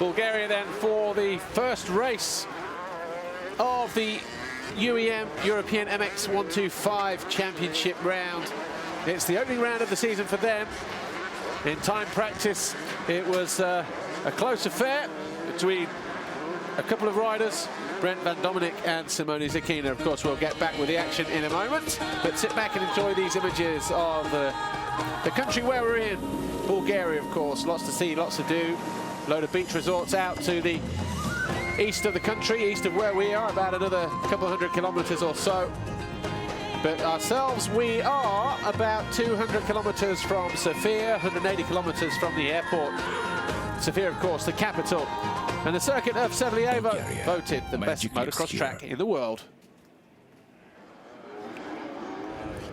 [SPEAKER 1] Bulgaria then for the first race of the UEM European MX125 Championship round. It's the opening round of the season for them. In time practice, it was a close affair between a couple of riders, Brent Van Dominic and Simone Zecchina. Of course, we'll get back with the action in a moment, but sit back and enjoy these images of the country where we're in. Bulgaria, of course, lots to see, lots to do. Load of beach resorts out to the east of the country, east of where we are, about another couple hundred kilometers or so. But ourselves, we are about 200 kilometers from Sofia, 180 kilometers from the airport. Sofia, of course, the capital. And the circuit of Sevlievo, voted the best motocross track in the world.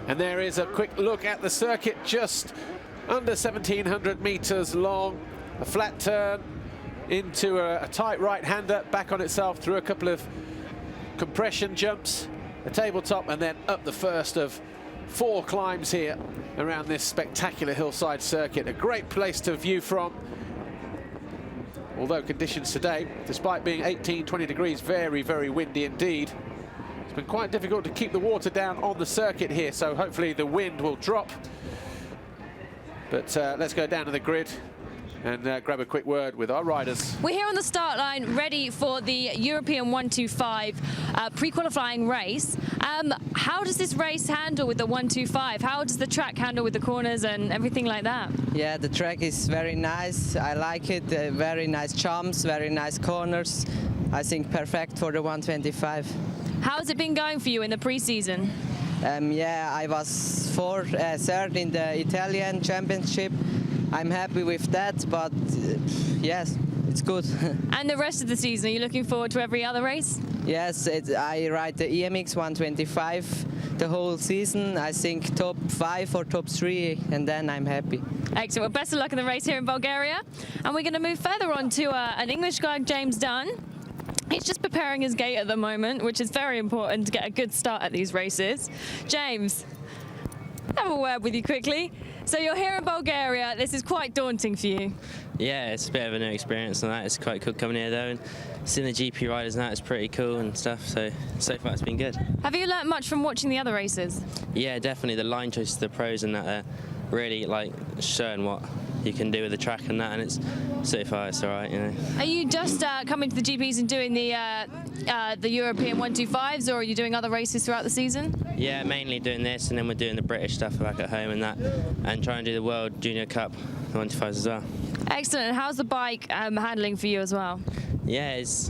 [SPEAKER 1] And there is a quick look at the circuit, just under 1,700 meters long. A flat turn into a tight right-hander, back on itself through a couple of compression jumps, a tabletop, and then up the first of 4 climbs here around this spectacular hillside circuit. A great place to view from. Although conditions today, despite being 18, 20 degrees, very, very windy indeed. It's been quite difficult to keep the water down on the circuit here, so hopefully the wind will drop. But let's go down to the grid and grab a quick word with our riders.
[SPEAKER 22] We're here on the start line, ready for the European 125 pre-qualifying race. How does this race handle with the 125? How does the track handle with the corners and everything like that?
[SPEAKER 6] Yeah, the track is very nice. I like it. Very nice jumps, very nice corners. I think perfect for the 125.
[SPEAKER 22] How's it been going for you in the pre-season?
[SPEAKER 6] Yeah, I was third in the Italian championship. I'm happy with that, but yes, it's good.
[SPEAKER 22] And the rest of the season, are you looking forward to every other race?
[SPEAKER 6] Yes, I ride the EMX 125 the whole season. I think top 5 or top 3, and then I'm happy.
[SPEAKER 22] Excellent. Well, best of luck in the race here in Bulgaria. And we're going to move further on to an English guy, James Dunn. He's just preparing his gate at the moment, which is very important to get a good start at these races. James, have a word with you quickly. So you're here in Bulgaria. This is quite daunting for you.
[SPEAKER 12] Yeah, it's a bit of a new experience and that. It's quite cool coming here though, and seeing the GP riders and that is pretty cool and stuff. So far it's been good.
[SPEAKER 22] Have you learnt much from watching the other races?
[SPEAKER 12] Yeah, definitely. The line choices, the pros and that are really like showing what you can do with the track and that, and it's so far it's all right, you know. Are
[SPEAKER 22] you just coming to the GPs and doing the European 125s, or are you doing other races throughout the season?
[SPEAKER 12] Yeah, mainly doing this, and then we're doing the British stuff back at home and that, and trying to do the World Junior Cup, the 125s as well. Excellent.
[SPEAKER 22] And how's the bike handling for you as well?
[SPEAKER 12] Yeah, it's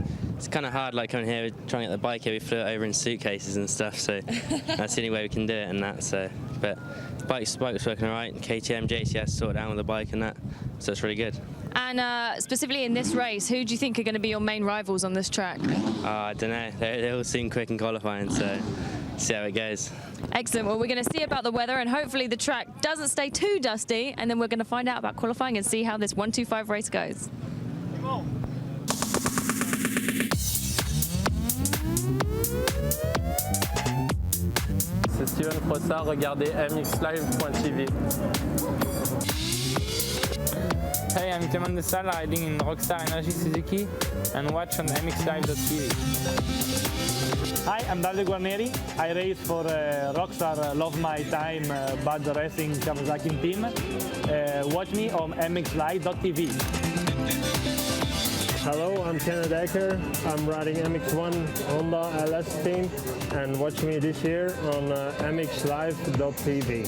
[SPEAKER 12] kind of hard, like coming here, trying to get the bike here. We flew it over in suitcases and stuff, so that's the only way we can do it and that. So, but the bike's working all right. KTM, JCS sorted out with the bike and that, so it's really good.
[SPEAKER 22] And specifically in this race, who do you think are going to be your main rivals on this track?
[SPEAKER 12] I don't know. They all seem quick in qualifying, so see how it goes.
[SPEAKER 22] Excellent. Well, we're going to see about the weather, and hopefully the track doesn't stay too dusty, and then we're going to find out about qualifying and see how this 125 race goes.
[SPEAKER 13] C'est Steven Frossard, regardez MXLive.tv.
[SPEAKER 24] Hey, I'm Clement de Salle, riding in Rockstar Energy Suzuki, and watch on MXLive.tv.
[SPEAKER 10] Hi, I'm Davide Guarneri. I race for Rockstar Love My Time Bad Racing Kawasaki team. Watch me on MXLive.tv.
[SPEAKER 25] Hello, I'm Kenneth Decker. I'm riding MX1 Honda LS team, and watch me this year on MXLive.tv.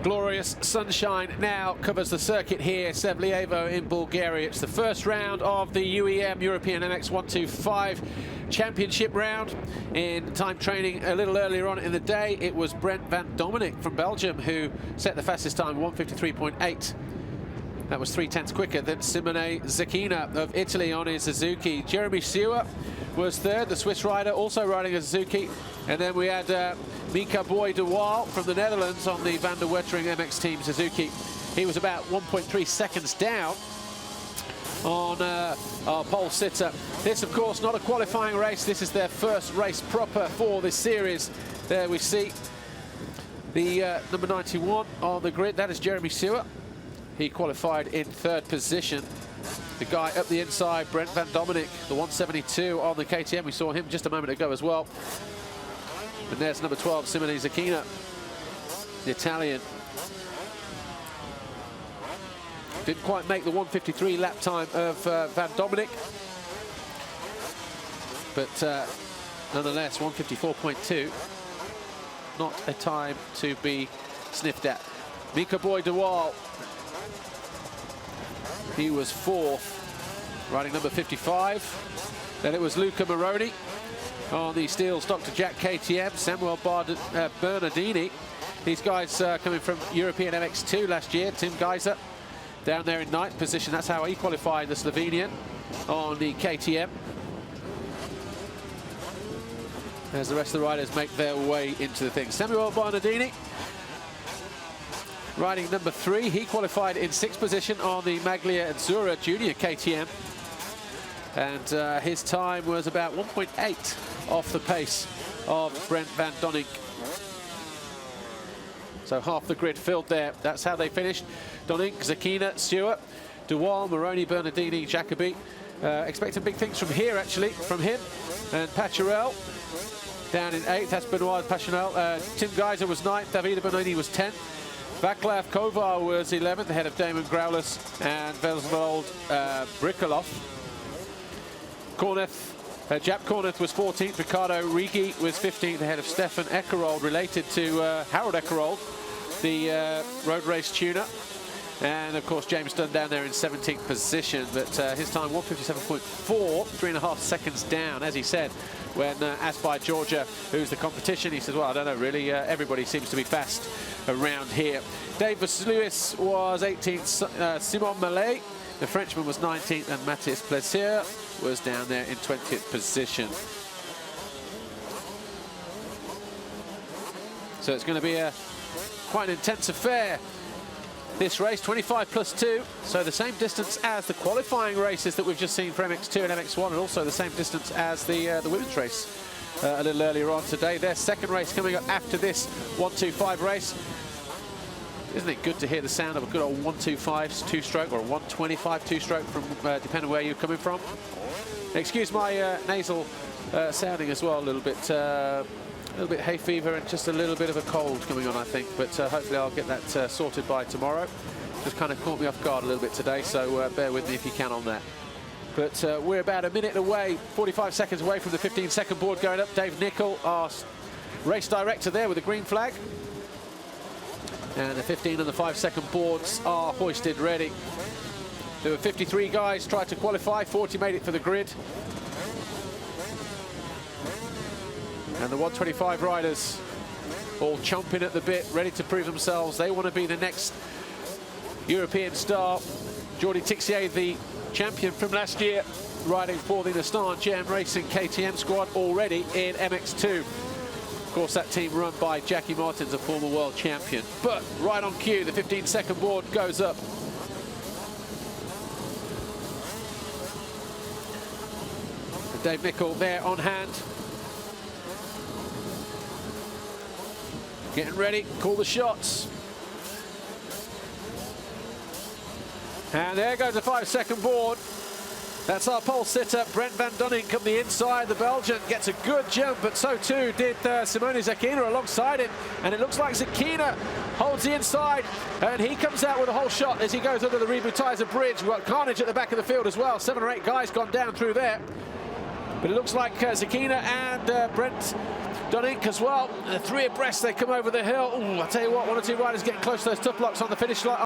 [SPEAKER 1] Glorious sunshine now covers the circuit here, Sevlievo in Bulgaria. It's the first round of the UEM European MX125 Championship round. In time training a little earlier on in the day, it was Brent Van Dominic from Belgium who set the fastest time, 1:53.8. That was 3/10 quicker than Simone Zecchina of Italy on his Suzuki. Jeremy Sewer was third, the Swiss rider, also riding a Suzuki. And then we had Mika Boy de Waal from the Netherlands on the Van der Wetering MX Team Suzuki. He was about 1.3 seconds down on our pole sitter. This, of course, not a qualifying race. This is their first race proper for this series. There we see the number 91 on the grid. That is Jeremy Sewer. He qualified in 3rd position. The guy up the inside, Brent Van Dominic, the 172 on the KTM. We saw him just a moment ago as well. And there's number 12, Simone Zecchina, the Italian. Didn't quite make the 153 lap time of Van Dominic. But nonetheless, 154.2. Not a time to be sniffed at. Mika Boy DeWaal. He was 4th, riding number 55. Then it was Luca Moroni on the Steels Dr. Jack KTM, Samuel Bernardini. These guys coming from European MX2 last year. Tim Geiser down there in 9th position. That's how he qualified, the Slovenian, on the KTM. As the rest of the riders make their way into the thing. Samuel Bernardini riding number 3. He qualified in 6th position on the Maglia Azzurra Junior KTM. And his time was about 1.8 off the pace of Brent Van Donink. So half the grid filled there. That's how they finished. Donink, Zecchina, Stewart, DeWaal, Moroni, Bernardini, Jacobi. Expecting big things from here, actually, from him. And Pacharel down in 8th. That's Benoit Pacharel. Tim Geiser was 9th. Davide Bonini was 10th. Vaclav Kovar was 11th, ahead of Damon Growlers and Vesvold Brikolov. Jap Korneth was 14th. Ricardo Rigi was 15th, ahead of Stefan Eckerold, related to Harold Eckerold, the road race tuner. And of course, James Dunn down there in 17th position, but his time 157.4, 3.5 seconds down, as he said, when asked by Georgia who's the competition. He says, well, I don't know really, everybody seems to be fast around here. Dave Vesulis was 18th, Simon Mallet, the Frenchman, was 19th, and Matthias Plaisir was down there in 20th position. So it's going to be quite an intense affair, this race. 25 plus 2, so the same distance as the qualifying races that we've just seen for MX2 and MX1, and also the same distance as the women's race a little earlier on today. Their second race coming up after this 125 race. Isn't it good to hear the sound of a good old 125 two-stroke or a 125 two-stroke, from depending on where you're coming from. Excuse my nasal sounding as well, a little bit hay fever and just a little bit of a cold coming on, I think, but hopefully I'll get that sorted by tomorrow. Just kind of caught me off guard a little bit today, so bear with me if you can on that. But we're about a minute away, 45 seconds away from the 15-second board going up. Dave Nicol, our race director, there with the green flag. And the 15 and the 5-second boards are hoisted ready. There were 53 guys tried to qualify, 40 made it for the grid. And the 125 riders all chomping at the bit, ready to prove themselves. They want to be the next European star. Jordi Tixier, the champion from last year, riding for the Nissan GM Racing KTM squad, already in MX2. Of course, that team run by Jackie Martins, a former world champion. But right on cue, the 15-second board goes up. And Dave Nicol there on hand. Getting ready, call the shots. And there goes the 5-second board. That's our pole sitter, Brent Van Donink, on the inside. The Belgian gets a good jump, but so too did Simone Zecchina alongside him. And it looks like Zecchina holds the inside, and he comes out with a whole shot as he goes under the Rebutizer Bridge. Well, carnage at the back of the field as well. 7 or 8 guys gone down through there. But it looks like Zecchina and Brent Donink as well. 3 abreast, they come over the hill. Ooh, I tell you what, 1 or 2 riders getting close to those tough blocks on the finish line.